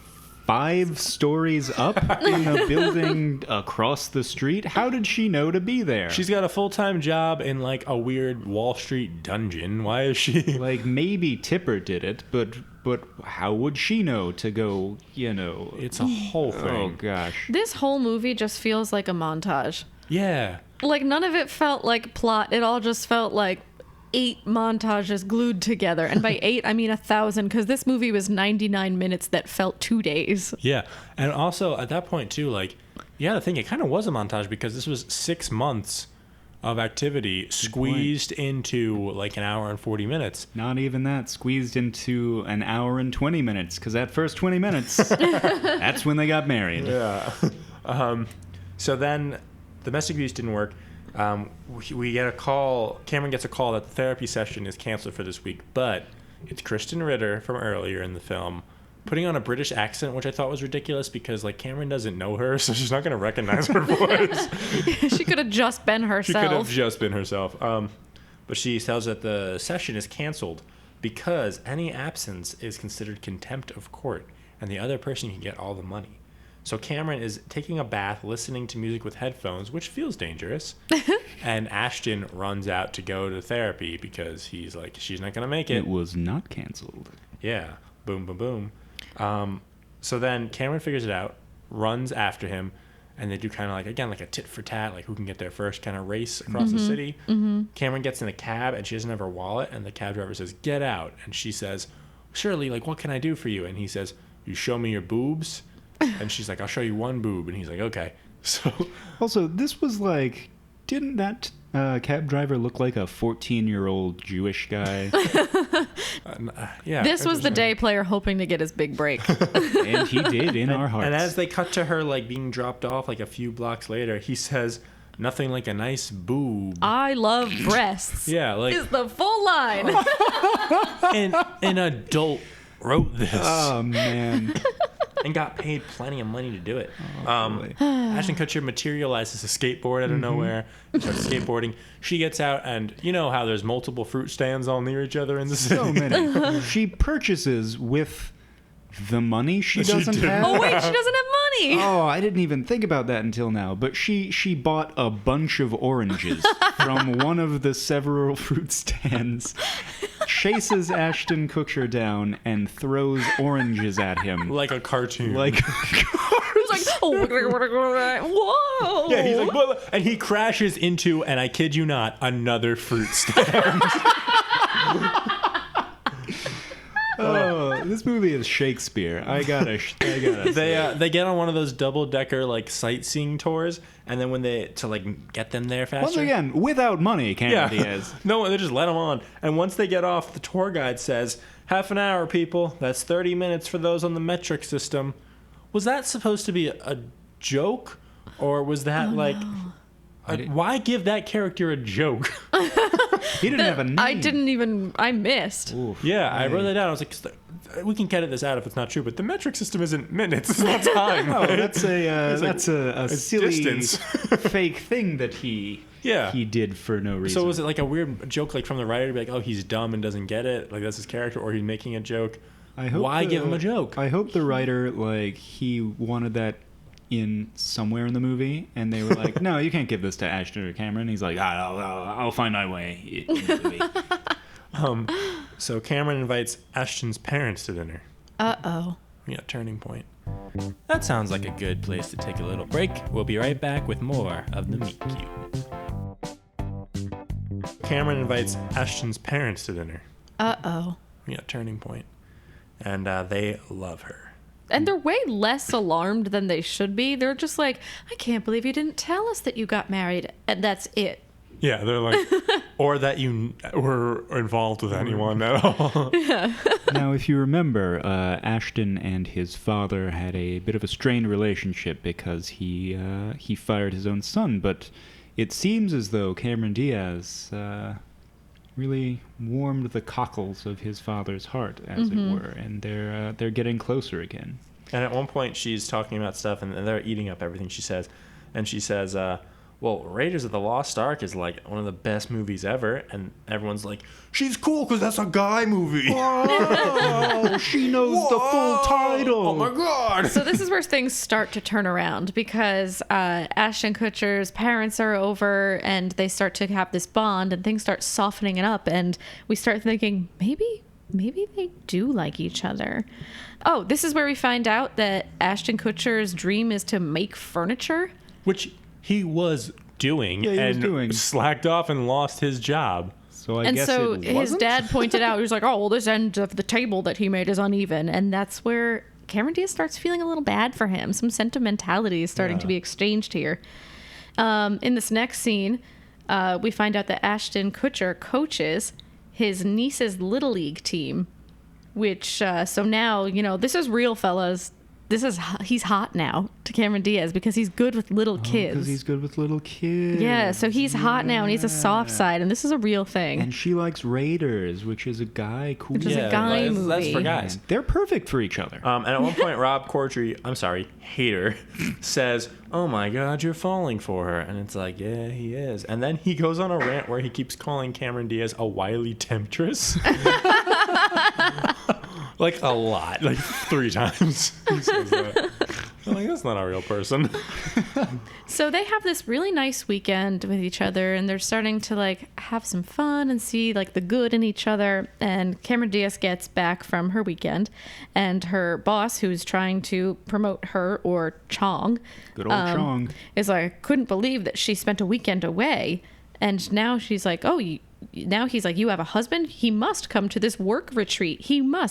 5 stories up in a building across the street. How did she know to be there? She's got a full-time job in like a weird Wall Street dungeon. Why is she? Like, maybe Tipper did it, but how would she know to go, It's a whole thing. Oh, gosh. This whole movie just feels like a montage. Yeah. Like, none of it felt like plot. It all just felt like 8 montages glued together. And by 8, I mean 1,000, because this movie was 99 minutes that felt 2 days. Yeah. And also, at that point, too, like, I think it kind of was a montage, because this was 6 months of activity squeezed into like an hour and 40 minutes. Not even that. Squeezed into an hour and 20 minutes, because that first 20 minutes, that's when they got married. Yeah. So then domestic abuse didn't work. We get a call. Cameron gets a call that the therapy session is canceled for this week, but it's Kristen Ritter from earlier in the film putting on a British accent, which I thought was ridiculous, because like Cameron doesn't know her, so she's not going to recognize her voice. She could have just been herself. But she tells that the session is canceled because any absence is considered contempt of court, and the other person can get all the money. So Cameron is taking a bath, listening to music with headphones, which feels dangerous. And Ashton runs out to go to therapy because he's like, she's not going to make it. It was not canceled. Yeah. Boom, boom, boom. So then Cameron figures it out, runs after him, and they do kind of like, again, like a tit for tat, like who can get there first kind of race across the city. Cameron gets in a cab, and she doesn't have her wallet, and the cab driver says, "Get out." And she says, "Shirley, like, what can I do for you?" And he says, "You show me your boobs." And she's like, "I'll show you one boob." And he's like, "Okay." So also, this was like, didn't that cab driver look like a 14-year-old Jewish guy? Yeah. This was the day player hoping to get his big break. And he did in our hearts. And as they cut to her like being dropped off like a few blocks later, he says, "Nothing like a nice boob." I love breasts. Yeah, like Is the full line. and an adult wrote this. Oh, man. And got paid plenty of money to do it. boy. Ashton Kutcher materializes a skateboard out of nowhere and starts skateboarding. She gets out, and you know how there's multiple fruit stands all near each other in the city? So many. She purchases with the money she doesn't have. Oh, wait, she doesn't have money. Oh, I didn't even think about that until now. But she bought a bunch of oranges from one of the several fruit stands, chases Ashton Kutcher down, and throws oranges at him. Like a cartoon. Like He's like, oh, whoa. Yeah, he's like, "Whoa," and he crashes into, and I kid you not, another fruit stand. Oh, this movie is Shakespeare. I gotta say. They get on one of those double-decker like sightseeing tours, and then when to like get them there faster. Once again, without money, Cameron Diaz. No, they just let them on. And once they get off, the tour guide says, "Half an hour, people. That's 30 minutes for those on the metric system." Was that supposed to be a joke, or was that why give that character a joke? He didn't have a name. I missed. Oof. Yeah, I wrote that down. I was like, we can edit this out if it's not true, but the metric system isn't minutes, it's not time. Oh, that's a silly distance. fake thing that he did for no reason. So was it like a weird joke like from the writer to be like, oh, he's dumb and doesn't get it? Like that's his character, or he's making a joke? Why give him a joke? I hope the writer, like, he wanted that in somewhere in the movie, and they were like, "No, you can't give this to Ashton or Cameron." He's like, "I'll find my way in the movie." So Cameron invites Ashton's parents to dinner. Uh-oh. Yeah, turning point. That sounds like a good place to take a little break. We'll be right back with more of the Meet Cute. Cameron invites Ashton's parents to dinner. Uh-oh. Yeah, turning point. And they love her. And they're way less alarmed than they should be. They're just like, I can't believe you didn't tell us that you got married. And that's it. Yeah, they're like, or that you were involved with anyone at all. Yeah. Now, if you remember, Ashton and his father had a bit of a strained relationship because he fired his own son. But it seems as though Cameron Diaz really warmed the cockles of his father's heart, as it were, and they're getting closer again. And at one point, she's talking about stuff, and they're eating up everything she says. And she says, well, Raiders of the Lost Ark is like one of the best movies ever. And everyone's like, she's cool because that's a guy movie. Oh, she knows the full title. Oh, my God. So this is where things start to turn around because Ashton Kutcher's parents are over and they start to have this bond and things start softening it up. And we start thinking, maybe they do like each other. Oh, this is where we find out that Ashton Kutcher's dream is to make furniture. Which he was doing slacked off and lost his job. So I guess so it his wasn't? dad pointed out, he was like, oh, well, this end of the table that he made is uneven. And that's where Cameron Diaz starts feeling a little bad for him. Some sentimentality is starting to be exchanged here. In this next scene, we find out that Ashton Kutcher coaches his niece's Little League team, which, so now, this is real, fellas. He's hot now to Cameron Diaz because he's good with little kids. Because he's good with little kids. Yeah, so he's hot now and he's a soft side, and this is a real thing. And she likes Raiders, which is a guy cool. Which is a guy movie. That's for guys. They're perfect for each other. And at one point, Rob Corddry, Hater, says, oh my God, you're falling for her. And it's like, yeah, he is. And then he goes on a rant where he keeps calling Cameron Diaz a wily temptress. Like a lot, like 3 times he says that. I'm like, that's not a real person. So they have this really nice weekend with each other, and they're starting to like have some fun and see like the good in each other. And Cameron Diaz gets back from her weekend, and her boss, who's trying to promote her, or Chong, Good old Chong, is like, couldn't believe that she spent a weekend away. And now she's like, now he's like, you have a husband? He must come to this work retreat.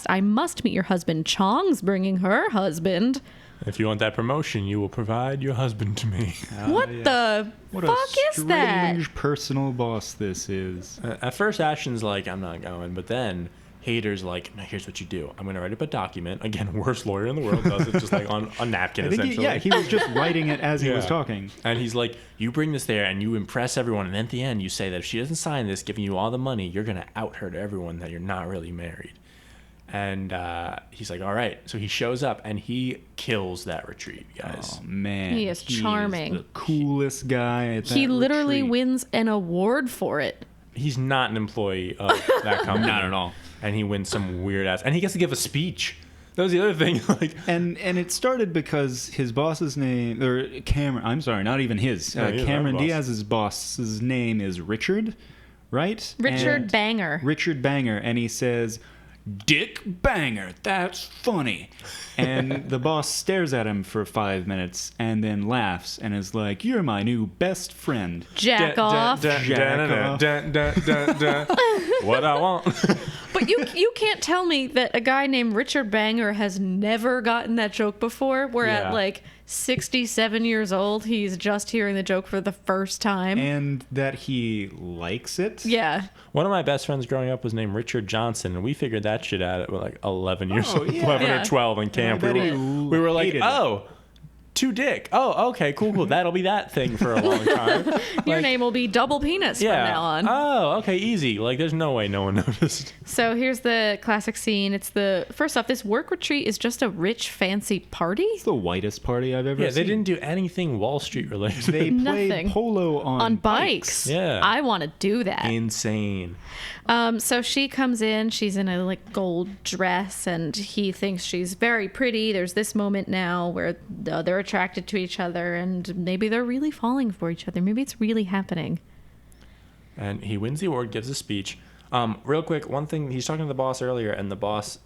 I must meet your husband. Chong's bringing her husband. If you want that promotion, you will provide your husband to me. What the fuck is that? Strange personal boss this is. At first, Ashton's like, I'm not going. But then Hater's like, no, here's what you do. I'm going to write up a document. Again, worst lawyer in the world does it just like on a napkin, essentially. He was just writing it as he was talking. And he's like, you bring this there and you impress everyone. And at the end, you say that if she doesn't sign this, giving you all the money, you're going to out her to everyone that you're not really married. And he's like, all right. So he shows up and he kills that retreat, guys. Oh, man. He is charming. He is the coolest guy at that He literally retreat. wins an award for it. He's not an employee of that company. Not at all. And he wins some weird ass. And he gets to give a speech. That was the other thing. Like, and it started because his boss's name, or Cameron, I'm sorry, not even his. Cameron Diaz's boss's name is Richard, right? Richard Banger. Richard Banger. And he says, Dick Banger, that's funny. And the boss stares at him for 5 minutes and then laughs and is like, you're my new best friend. Jack off. What I want. But you can't tell me that a guy named Richard Banger has never gotten that joke before, where at like 67 years old, he's just hearing the joke for the first time. And that he likes it. Yeah. One of my best friends growing up was named Richard Johnson, and we figured that shit out at like 11 years old, 11 or 12 in camp. We were like, oh, to Dick. Oh, okay, cool. That'll be that thing for a long time. Your name will be Double Penis from now on. Oh, okay, easy. Like, there's no way no one noticed. So here's the classic scene. First off, this work retreat is just a rich, fancy party. It's the whitest party I've ever seen. Yeah, they didn't do anything Wall Street related. They played polo on bikes. Yeah. I want to do that. Insane. So she comes in, she's in a like gold dress, and he thinks she's very pretty. There's this moment now where they're attracted to each other, and maybe they're really falling for each other. Maybe it's really happening. And he wins the award, gives a speech. Real quick, one thing, he's talking to the boss earlier, and the boss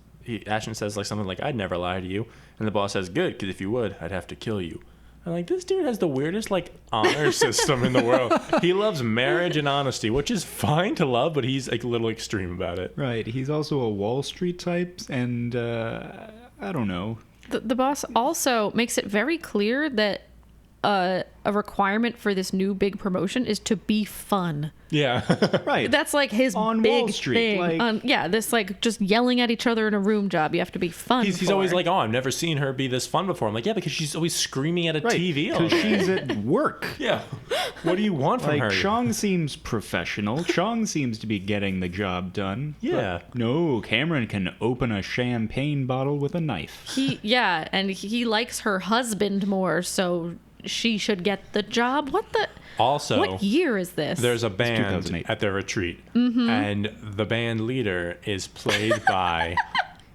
Ashton says like something like, "I'd never lie to you," and the boss says, "Good, because if you would, I'd have to kill you." I'm like, this dude has the weirdest like honor system in the world. He loves marriage and honesty, which is fine to love, but he's like a little extreme about it. Right. He's also a Wall Street type, and I don't know. The boss also makes it very clear that a requirement for this new big promotion is to be fun. Yeah. Right. That's like his on big Wall Street, thing. like- This like just yelling at each other in a room job. You have to be fun. He's always like, "Oh, I've never seen her be this fun before." I'm like, "Yeah, because she's always screaming at a Right. TV all Because day." she's at work. Yeah. What do you want from Like, her? Chong seems professional. Chong seems to be getting the job done. Yeah. But no, Cameron can open a champagne bottle with a knife. and he likes her husband more, so she should get the job. Also, What year is this? there's a band 2008. at their retreat, and the band leader is played by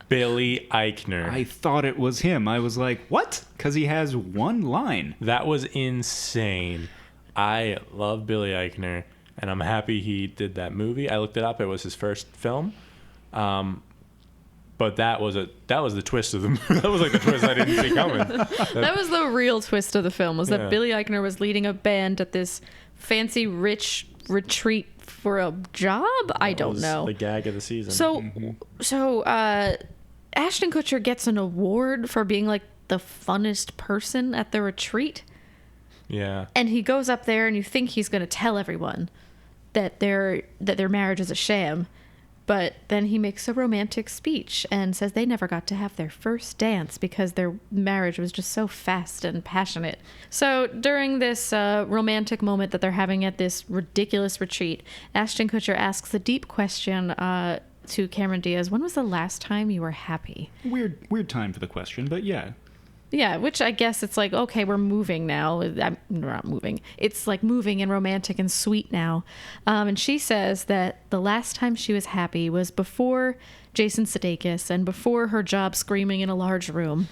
Billy Eichner. I thought it was him. I was like, what? Because he has one line. That was insane. I love Billy Eichner, and I'm happy he did that movie. I looked it up. It was his first film. But that was the twist of the movie. That was like the twist I didn't see coming. That was the real twist of the film, was Yeah. that Billy Eichner was leading a band at this fancy rich retreat for a job? I That don't was know. The gag of the season. So Ashton Kutcher gets an award for being like the funnest person at the retreat. Yeah. And he goes up there and you think he's going to tell everyone that their marriage is a sham. But then he makes a romantic speech and says they never got to have their first dance because their marriage was just so fast and passionate. So during this romantic moment that they're having at this ridiculous retreat, Ashton Kutcher asks the deep question to Cameron Diaz, when was the last time you were happy? Weird time for the question, but yeah. Yeah, which I guess it's like, okay, we're moving now. I'm not moving. It's like moving and romantic and sweet now. And she says that the last time she was happy was before Jason Sudeikis and before her job screaming in a large room.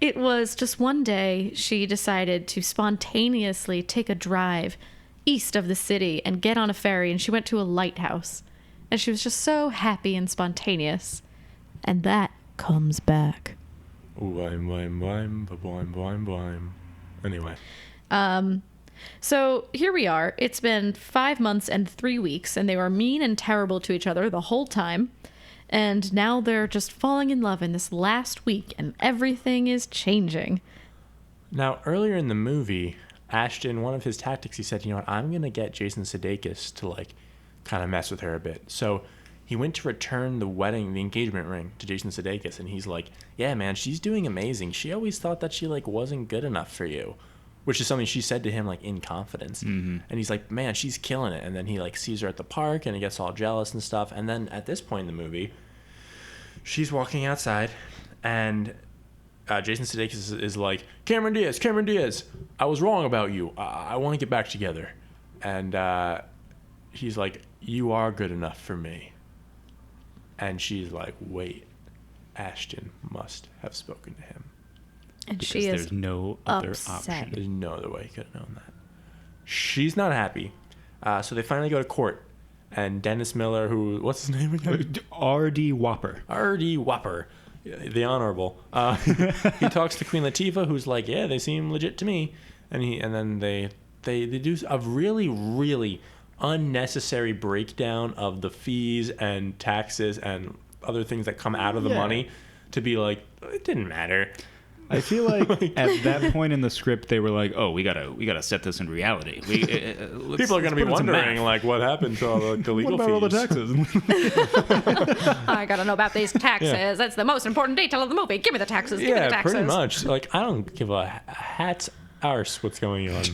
It was just one day she decided to spontaneously take a drive east of the city and get on a ferry, and she went to a lighthouse. And she was just so happy and spontaneous. And that comes back. Anyway. So here we are. It's been 5 months and 3 weeks, and they were mean and terrible to each other the whole time. And now they're just falling in love in this last week, and everything is changing. Now, earlier in the movie, Ashton, one of his tactics, he said, "You know what, I'm going to get Jason Sudeikis to, like, kind of mess with her a bit." So he went to return the engagement ring to Jason Sudeikis, and he's like, "Yeah, man, she's doing amazing. She always thought that she, like, wasn't good enough for you," which is something she said to him, like, in confidence. Mm-hmm. And he's like, "Man, she's killing it." And then he, like, sees her at the park, and he gets all jealous and stuff. And then at this point in the movie, she's walking outside, and Jason Sudeikis is like, Cameron Diaz, I was wrong about you. I want to get back together." And he's like, "You are good enough for me." And she's like, "Wait, Ashton must have spoken to him." And Because she is there's no other upset. option. There's no other way he could have known that. She's not happy. So they finally go to court. And Dennis Miller, what's his name again? R.D. Whopper. R.D. Whopper, the Honorable. He talks to Queen Latifah, who's like, "Yeah, they seem legit to me." And then they do a really, really unnecessary breakdown of the fees and taxes and other things that come out of the money to be like, it didn't matter. I feel like at that point in the script, they were like, "Oh, we gotta set this in reality. People are going to be wondering, like, what happened to all the legal what about fees? all the taxes?" I gotta know about these taxes. Yeah. That's the most important detail of the movie. Give me the taxes. Give me the Yeah, taxes. pretty much. Like, I don't give a hat's arse what's going on.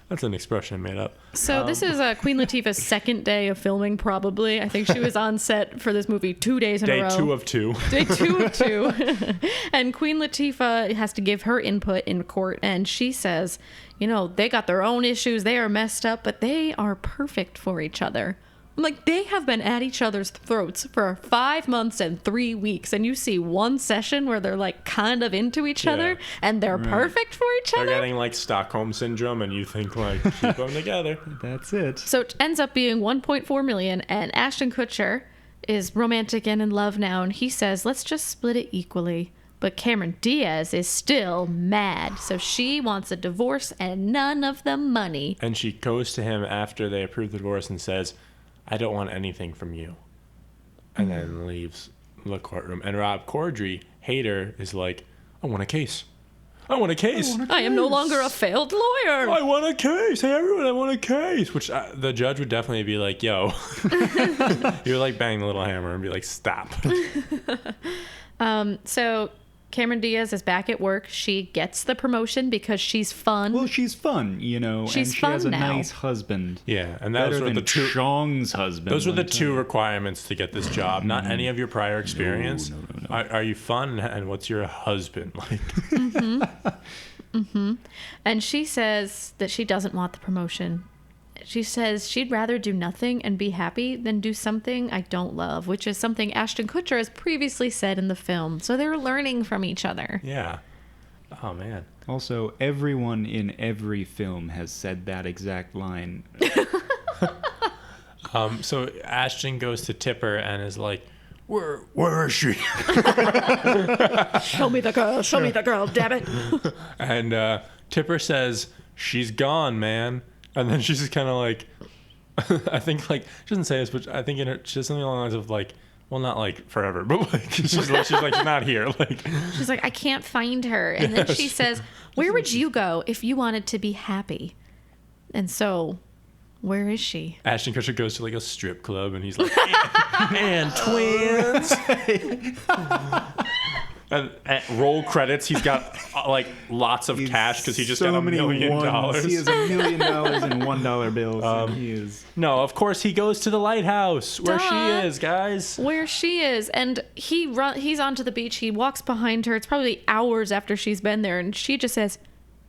That's an expression I made up. So this is Queen Latifah's second day of filming, probably. I think she was on set for this movie 2 days in a row. Day 2 of 2. Day 2 of 2. And Queen Latifah has to give her input in court, and she says, you know, they got their own issues, they are messed up, but they are perfect for each other. I'm like, they have been at each other's throats for 5 months and 3 weeks, and you see one session where they're like kind of into each other, and they're perfect for each They're other. getting like Stockholm syndrome, and you think like, keep them together. That's it. So it ends up being 1.4 million, and Ashton Kutcher is romantic and in love now, and he says, let's just split it equally. But Cameron Diaz is still mad, so she wants a divorce and none of the money. And she goes to him after they approve the divorce and says, I don't want anything from you. And then leaves the courtroom. And Rob Corddry, hater, is like, I want a case. I want a case. I am no longer a failed lawyer. I want a case. Hey, everyone, I want a case. Which the judge would definitely be like, yo. He would like bang the little hammer and be like, stop. So Cameron Diaz is back at work. She gets the promotion because she's fun. Well, she's fun, She's and she fun has a now. nice husband. Yeah, and that Better was than the two. Chong's husband. Those were the one two time. requirements to get this job. Not any of your prior experience. No. Are you fun? And what's your husband like? And she says that she doesn't want the promotion. She says she'd rather do nothing and be happy than do something I don't love, which is something Ashton Kutcher has previously said in the film. So they're learning from each other. Yeah. Oh man. Also, everyone in every film has said that exact line. So Ashton goes to Tipper and is like, Where is she? Show me the girl, damn it. And Tipper says, she's gone, man. And then she's just kind of like, I think like, she doesn't say this, but I think she says something along the lines of like, well, not like forever, but like, she's like, she's not here. Like, She's like, I can't find her. And then she says, where would you go if you wanted to be happy? And so, where is she? Ashton Kutcher goes to like a strip club and he's like, and twins. And roll credits. He's got like lots of cash because he just got $1 million. He has $1 million in $1 bills. And he is. No, of course he goes to the lighthouse where Duh. she is, guys. Where she is. And he's onto the beach. He walks behind her. It's probably hours after she's been there. And she just says,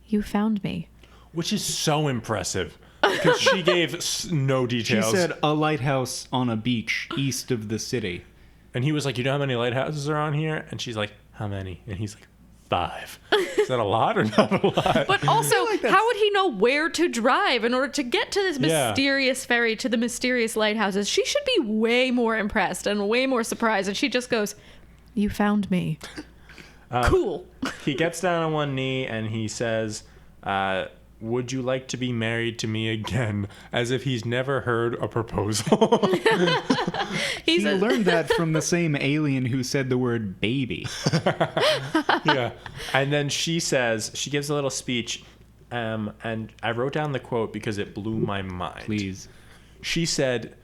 you found me. Which is so impressive because she gave no She details. said a lighthouse on a beach east of the city. And he was like, you know how many lighthouses are on here? And she's like, how many? And he's like, 5. Is that a lot or not a lot? But also, how would he know where to drive in order to get to this mysterious ferry, to the mysterious lighthouses? She should be way more impressed and way more surprised. And she just goes, you found me. Cool. He gets down on one knee and he says, would you like to be married to me again? As if he's never heard a proposal. He learned that from the same alien who said the word baby. Yeah. And then she gives a little speech, and I wrote down the quote because it blew my mind. Please. She said,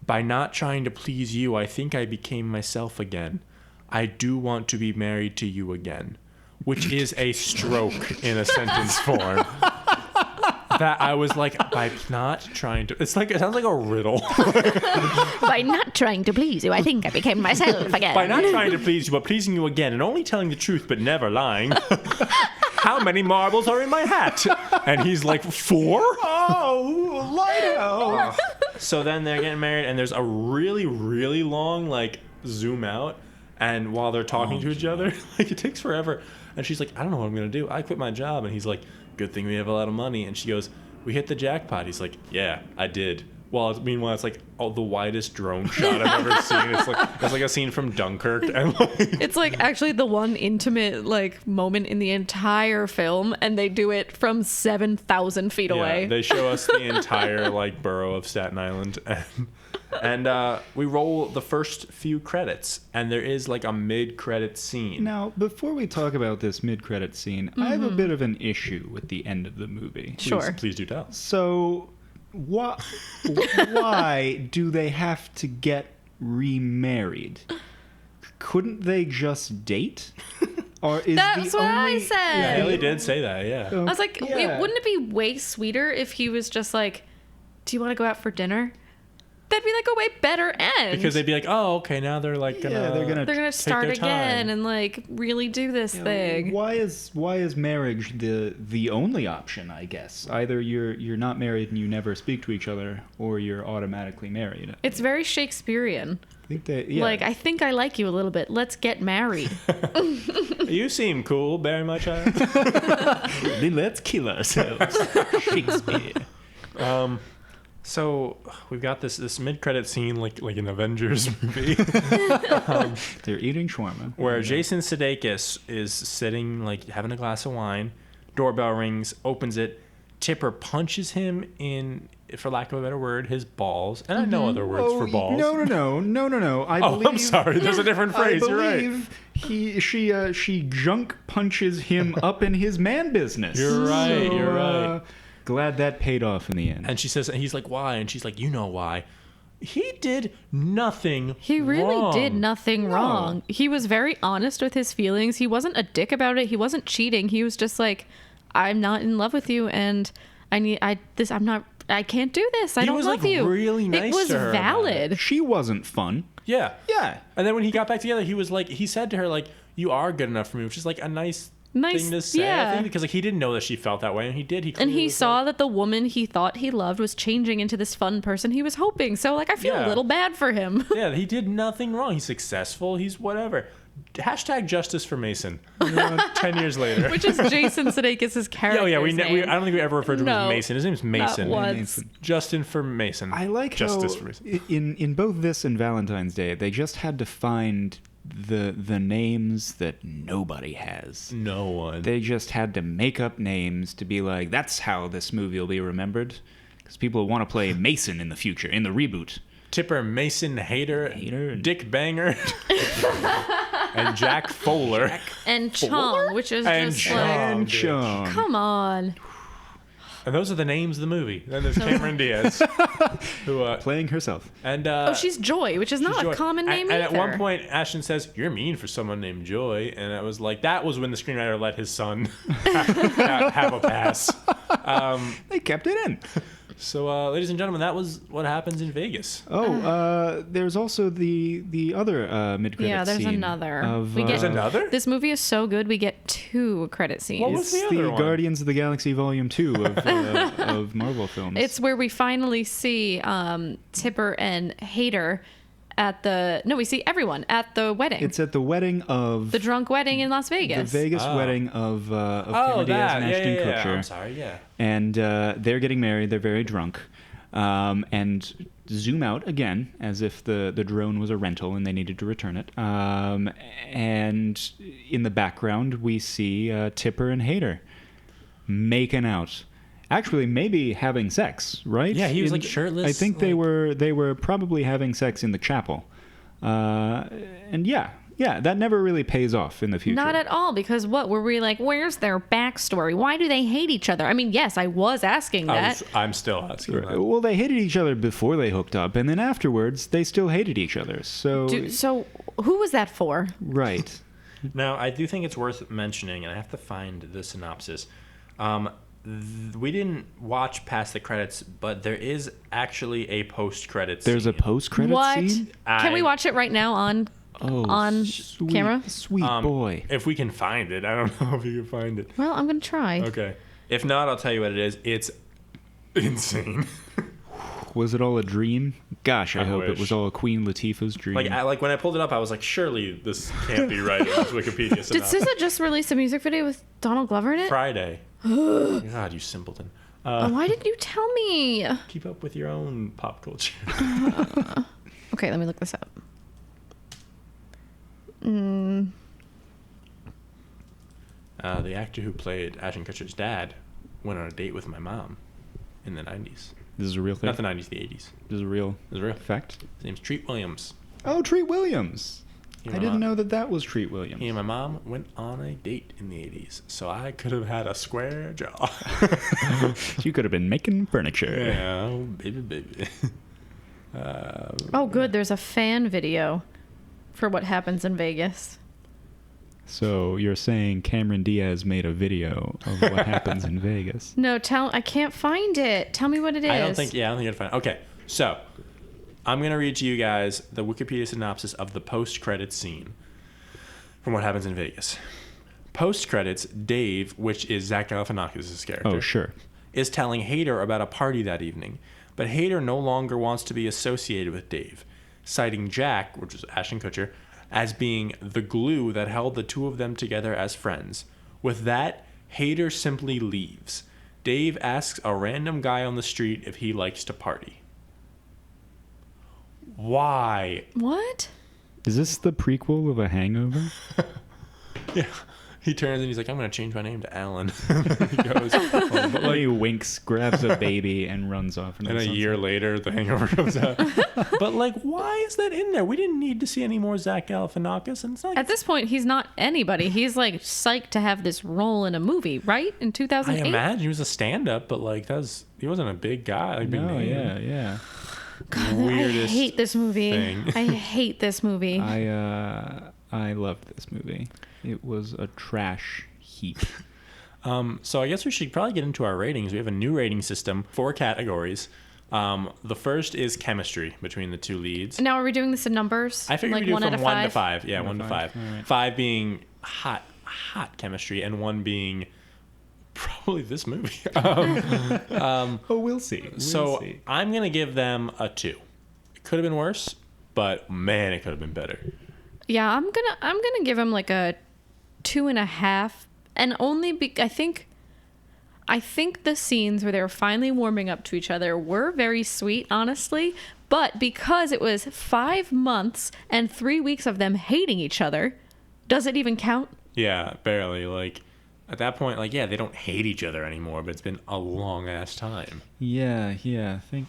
by not trying to please you, I think I became myself again. I do want to be married to you again. Which is a stroke in a sentence form. That I was like, by not trying to... It's like, it sounds like a riddle. By not trying to please you, I think I became myself again. By not trying to please you, but pleasing you again, and only telling the truth, but never lying. How many marbles are in my hat? And he's like, 4? Oh, lighthouse! So then they're getting married, and there's a really, really long, like, zoom out. And while they're talking to each other, like, it takes forever. And she's like, I don't know what I'm going to do. I quit my job. And he's like, good thing we have a lot of money. And she goes, we hit the jackpot. He's like, yeah, I did. Meanwhile, it's like the widest drone shot I've ever seen. It's like a scene from Dunkirk. And like, It's like actually the one intimate like moment in the entire film, and they do it from 7,000 feet away. They show us the entire like borough of Staten Island. And we roll the first few credits, and there is like a mid-credit scene. Now, before we talk about this mid-credit scene, I have a bit of an issue with the end of the movie. Sure. Please do tell. So, why do they have to get remarried? Couldn't they just date? Or is That's the what only... I said. Yeah, Haley did say that, yeah. I was like, Yeah. wouldn't it be way sweeter if he was just like, do you want to go out for dinner? That'd be like a way better end. Because they'd be like, oh, okay, now they're like gonna... they're gonna start their again time. and like really do this thing. Why is marriage the only option? I guess either you're not married and you never speak to each other, or you're automatically married. It's very Shakespearean. I think that Like, I think I like you a little bit. Let's get married. You seem cool, very much. Then let's kill ourselves. Shakespeare. So we've got this mid-credit scene like an Avengers movie They're eating shawarma. where Jason Sudeikis is sitting like having a glass of wine. Doorbell rings, opens it. Tipper punches him in, for lack of a better word, his balls. And I know other words for balls. No. I'm sorry. There's a different phrase. I You're right. believe she junk punches him up in his man business. You're right. You're right. Glad that paid off in the end. And she says, and he's like, why? And she's like, you know why. He did nothing He really wrong. did nothing wrong. He was very honest with his feelings. He wasn't a dick about it. He wasn't cheating. He was just like, I'm not in love with you, and I can't do this. I don't love you. He was like really nice It was to her about valid. She wasn't fun. Yeah. Yeah. And then when he got back together, he was like, he said to her, like, you are good enough for me, which is like a nice thing to say. yeah. I think, because like he didn't know that she felt that way, and he did. And he saw that the woman he thought he loved was changing into this fun person he was hoping. So, like, I feel a little bad for him. Yeah, he did nothing wrong. He's successful. He's whatever. Hashtag justice for Mason. 10 years later. Which is Jason Sudeikis' character. Oh yeah, I don't think we ever referred to him as Mason. His name's Mason. Not once. Justin for Mason. I like justice how for Mason. in both this and Valentine's Day, they just had to find the names that nobody has. No one. They just had to make up names to be like, that's how this movie will be remembered. Because people want to play Mason in the future, in the reboot. Tipper, Mason, Hater, and- Dick Banger, and Jack Fowler. And Chong, which is And just Chong. like, And bitch. Chong. come on. And those are the names of the movie. Then there's Cameron Diaz, who Playing herself. and Oh, she's Joy, which is not Joy. a common name and either. at one point, Ashton says, "You're mean for someone named Joy," and it was like that was when the screenwriter let his son have a pass. They kept it in. So, ladies and gentlemen, that was what happens in Vegas. There's also the other mid-credit Yeah, there's scene another. Of, We get There's another? This movie is so good, we get 2 credit scenes. What was It's the other the one? Guardians of the Galaxy Volume 2 of Marvel films. It's where we finally see Tipper and Hater we see everyone at the wedding. It's at the wedding of the drunk wedding in Las Vegas. the Vegas wedding of Cameron Diaz and Ashton Kutcher. I'm sorry, yeah. And they're getting married. They're very drunk. And zoom out again, as if the drone was a rental and they needed to return it. And in the background, we see Tipper and Hater making out. Actually, maybe having sex, right? Yeah, he was, like, shirtless, I think they were probably having sex in the chapel. And yeah, that never really pays off in the future. Not at all, because what were we like? Where's their backstory? Why do they hate each other? I mean, yes, I was asking that. I'm still asking that. Well, they hated each other before they hooked up, and then afterwards, they still hated each other. So, So who was that for? right. Now, I do think it's worth mentioning, and I have to find the synopsis. We didn't watch past the credits, but there is actually a post-credits There's scene. a post-credit What? scene? Can we watch it right now on Sweet, camera? Sweet boy. If we can find it. I don't know if you can find it. Well, I'm gonna try. Okay. If not, I'll tell you what it is. It's insane. Was it all a dream? Gosh, I hope it wish. was all Queen Latifah's dream. Like when I pulled it up, I was like, surely this can't be right in this Wikipedia Did synopsis. SZA just release a music video with Donald Glover in it? Friday. God, you simpleton. Why didn't you tell me? Keep up with your own pop culture. Okay, let me look this up. The actor who played Ashton Kutcher's dad went on a date with my mom in the 90s. this is a real thing? Not the 90s, the 80s. This is a real This is real. fact? His name's Treat Williams. Oh, Treat Williams. He I and didn't my- know that was Treat Williams. He and my mom went on a date in the 80s, so I could have had a square jaw. You could have been making furniture. Yeah, oh, baby. Oh, good. There's a fan video for what happens in Vegas. So you're saying Cameron Diaz made a video of what happens in Vegas? No, I can't find it. Tell me what it is. I don't think I'd find it. Okay, so I'm going to read to you guys the Wikipedia synopsis of the post-credits scene from what happens in Vegas. Post-credits, Dave, which is Zach Galifianakis' character, Oh, sure. is telling Hader about a party that evening, but Hader no longer wants to be associated with Dave, citing Jack, which is Ashton Kutcher, as being the glue that held the two of them together as friends. With that, Hader simply leaves. Dave asks a random guy on the street if he likes to party. Why? What? Is this the prequel of A Hangover? Yeah. He turns and he's like, I'm going to change my name to Alan. He goes, oh, but He winks, grabs a baby, and runs off. and a year later, The Hangover comes out. But, like, why is that in there? We didn't need to see any more Zach Galifianakis. And it's like, At this point, he's not anybody. He's like psyched to have this role in a movie, right? In I 2008? imagine he was a stand-up, but, like, he wasn't a big guy. Like, big No, name. yeah. God, Weirdest I hate this movie. thing. I hate this movie. I loved this movie. It was a trash heap. So I guess we should probably get into our ratings. We have a new rating system, 4 categories. The first is chemistry between the two leads. Now, are we doing this in numbers? I figured like we do one from out of 1 to five? 5. Yeah, 1 to 5. All right. 5 being hot chemistry, and 1 being probably this movie. Oh, we'll see. So I'm gonna give them a 2. It could have been worse, but man, it could have been better. Yeah, I'm gonna give him like a 2.5, and only I think the scenes where they were finally warming up to each other were very sweet, honestly. But because it was 5 months and 3 weeks of them hating each other, does it even count? Yeah, barely. Like at that point, like they don't hate each other anymore, but it's been a long ass time. Yeah. I think,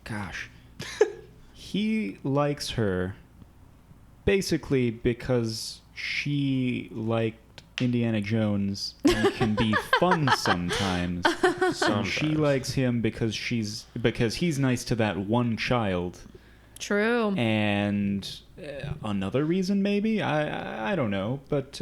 gosh, he likes her basically because she liked Indiana Jones and can be fun sometimes. And she likes him because he's nice to that one child. True. And another reason, maybe, I don't know, but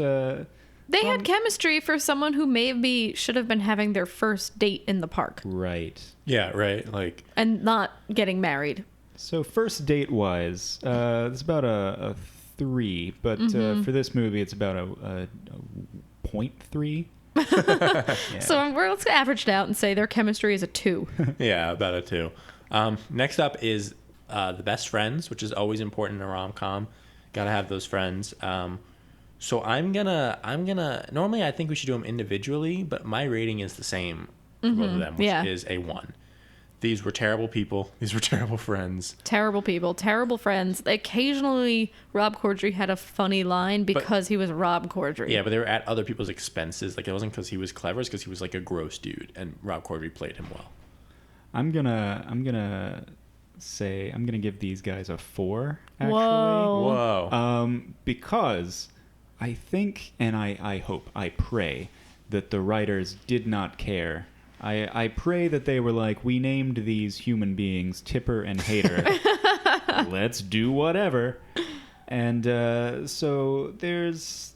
They had chemistry for someone who maybe should have been having their first date in the park right. Yeah, right. Like and not getting married. So first date wise, it's about a 3, but for this movie, it's about a 0.3. Yeah. So let's average it out and say their chemistry is a 2. yeah, about a 2. Next up is the best friends, which is always important in a rom-com. Gotta have those friends. So I'm gonna normally I think we should do them individually, but my rating is the same for both of them, which is a 1. These were terrible people. These were terrible friends. Terrible people, terrible friends. Occasionally, Rob Corddry had a funny line because he was Rob Corddry. Yeah, but they were at other people's expenses. Like, it wasn't because he was clever. It's because he was, like, a gross dude, and Rob Corddry played him well. I'm gonna give these guys a 4, actually. Whoa. Because I think, and I hope, I pray, that the writers did not care. I pray that they were like, we named these human beings Tipper and Hater. Let's do whatever. And so there's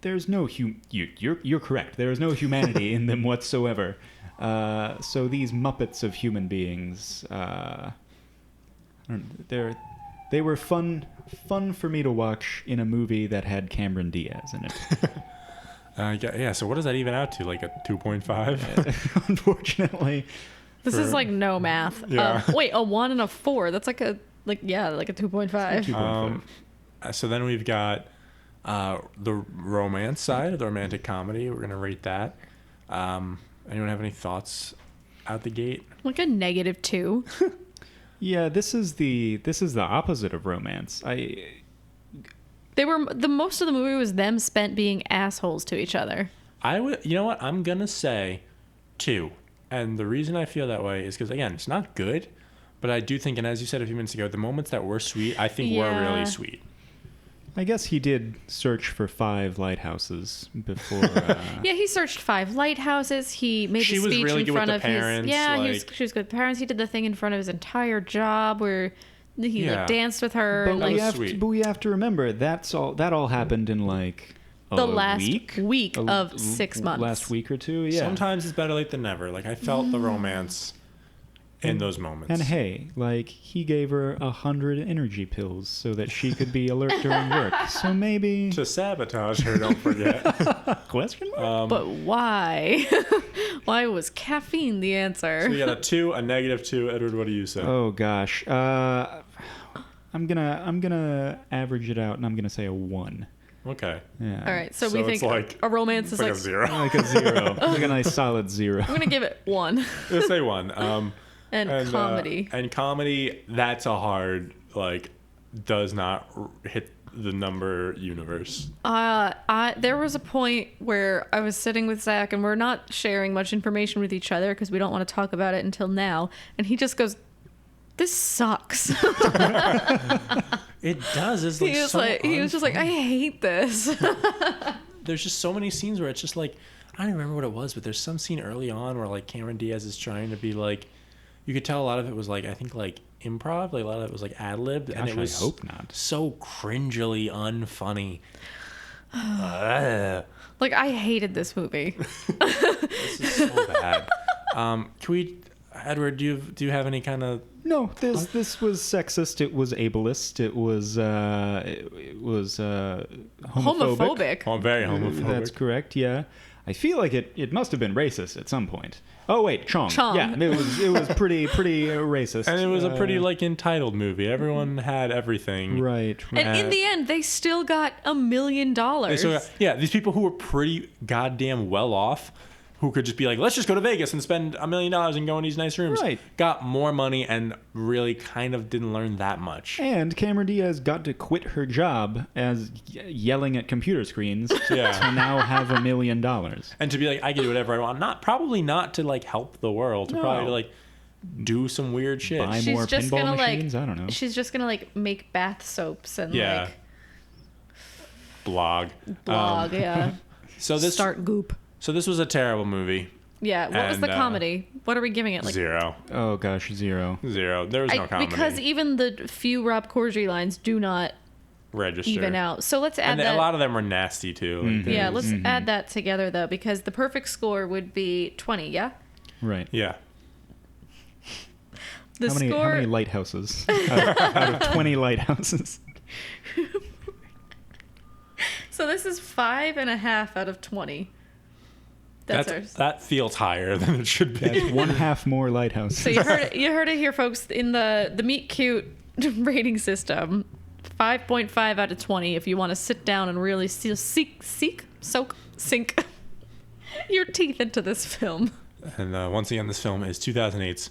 no you're correct. There is no humanity in them whatsoever. So these Muppets of human beings, they were fun for me to watch in a movie that had Cameron Diaz in it. Yeah, so what does that even out to? Like a 2.5? Unfortunately. This is like no math. Yeah. Wait, a 1 and a 4. That's like a 2.5. So then we've got the romance side of the romantic comedy. We're going to rate that. Anyone have any thoughts out the gate? Like a -2. Yeah, this is the opposite of romance. Most of the movie was them spent being assholes to each other. You know what? I'm going to say 2. And the reason I feel that way is because, again, it's not good, but I do think, and as you said a few minutes ago, the moments that were sweet, I think were really sweet. I guess he did search for 5 lighthouses before. Yeah, he searched 5 lighthouses. He made the speech really in front of parents, his. Yeah, like, she was good with parents. He did the thing in front of his entire job where he danced with her. But and, we have to remember that all happened in like the last week of 6 months. Last week or 2. Yeah. Sometimes it's better late than never. Like, I felt the romance in those moments. And hey, like, he gave her 100 energy pills so that she could be alert during work. So maybe to sabotage her, don't forget. Question mark? But why? Why was caffeine the answer? So we got a 2, a -2. Edward, what do you say? Oh gosh. I'm gonna average it out, and I'm gonna say a 1. Okay. Yeah. All right, so So we it's think like- a romance is It's like like a 0. Like a 0. Like a nice solid 0. I'm gonna give it 1. Let's say 1. And comedy. And comedy, that's a hard, like, does not hit the number universe. There was a point where I was sitting with Zach and we're not sharing much information with each other because we don't want to talk about it until now, and he just goes, "This sucks." It does. It's like He was just like, "I hate this." There's just so many scenes where it's just like, I don't remember what it was, but there's some scene early on where like Cameron Diaz is trying to be like, you could tell a lot of it was like, I think like improv, like a lot of it was like ad-libbed, and it was I hope not. so cringily unfunny. Like, I hated this movie. This is so bad. Can we, Edward, do you have any kind of... No, this was sexist. It was ableist. It was homophobic. Homophobic. very homophobic. That's correct. Yeah, I feel like it must have been racist at some point. Oh wait, Chong. Chong. Yeah, it was pretty racist. And it was a pretty like entitled movie. Everyone had everything. right. And in the end, they still got $1 million. So, yeah, these people who were pretty goddamn well off, who could just be like, let's just go to Vegas and spend $1 million and go in these nice rooms, Right. got more money and really kind of didn't learn that much. And Cameron Diaz got to quit her job as yelling at computer screens Yeah. to now have $1 million. And to be like, I can do whatever I want. Probably not to like help the world, No. probably to like do some weird shit. Buy She's more just pinball gonna machines. like, I don't know. she's just gonna like make bath soaps and Yeah. like Blog. blog. Yeah. So this Start Goop. So this was a terrible movie. Yeah. What was the And, comedy? What are we giving it? Like 0. Oh gosh, 0. 0. There was no comedy. because even the few Rob Corddry lines do not Register. even out. So let's add And that. a lot of them were nasty too. Like, Mm-hmm. Yeah, let's add that together though, because the perfect score would be 20. Yeah. Right. Yeah. The How score. many lighthouses out of 20 lighthouses? So this is 5.5 out of 20. That's ours. That feels higher than it should be. That's one half more lighthouses. So you heard it here, folks. In the Meet Cute rating system, 5.5 out of 20. If you want to sit down and really sink your teeth into this film. And once again, this film is 2008's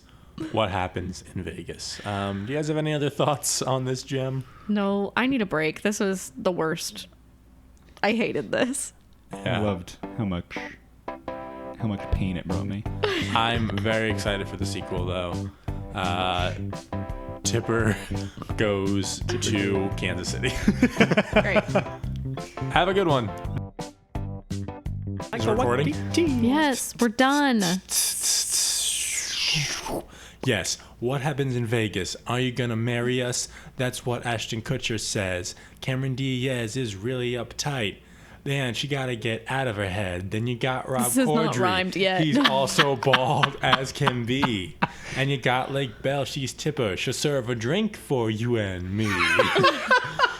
What Happens in Vegas. Do you guys have any other thoughts on this gem? No, I need a break. This was the worst. I hated this. I loved how much pain it brought me. I'm very excited for the sequel, though. Tipper goes to Kansas City. Great. Have a good one. Is it recording? Yes, we're done. Yes. What happens in Vegas? Are you gonna marry us? That's what Ashton Kutcher says. Cameron Diaz is really uptight. Man, she gotta get out of her head. Then you got Rob This is not Corddry. rhymed yet. He's also bald as can be. And you got Lake Bell. She's Tipper. She'll serve a drink for you and me.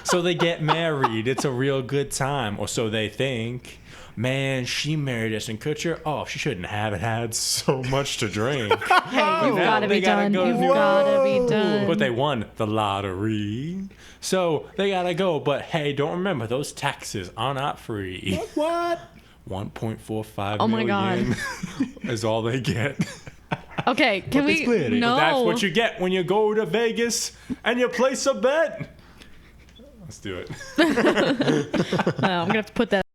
So they get married. It's a real good time, or so they think. Man, she married Ashton Kutcher. Oh, she shouldn't have had so much to drink. Hey, you've now got to they be gotta done. go You've do- got to be done. But they won the lottery. So they gotta go. But hey, don't remember, those taxes are not free. What? 1.45 Oh my million is all they get. Okay, can they we? split it. No. That's what you get when you go to Vegas and you place a bet. Let's do it. No, I'm gonna have to put that.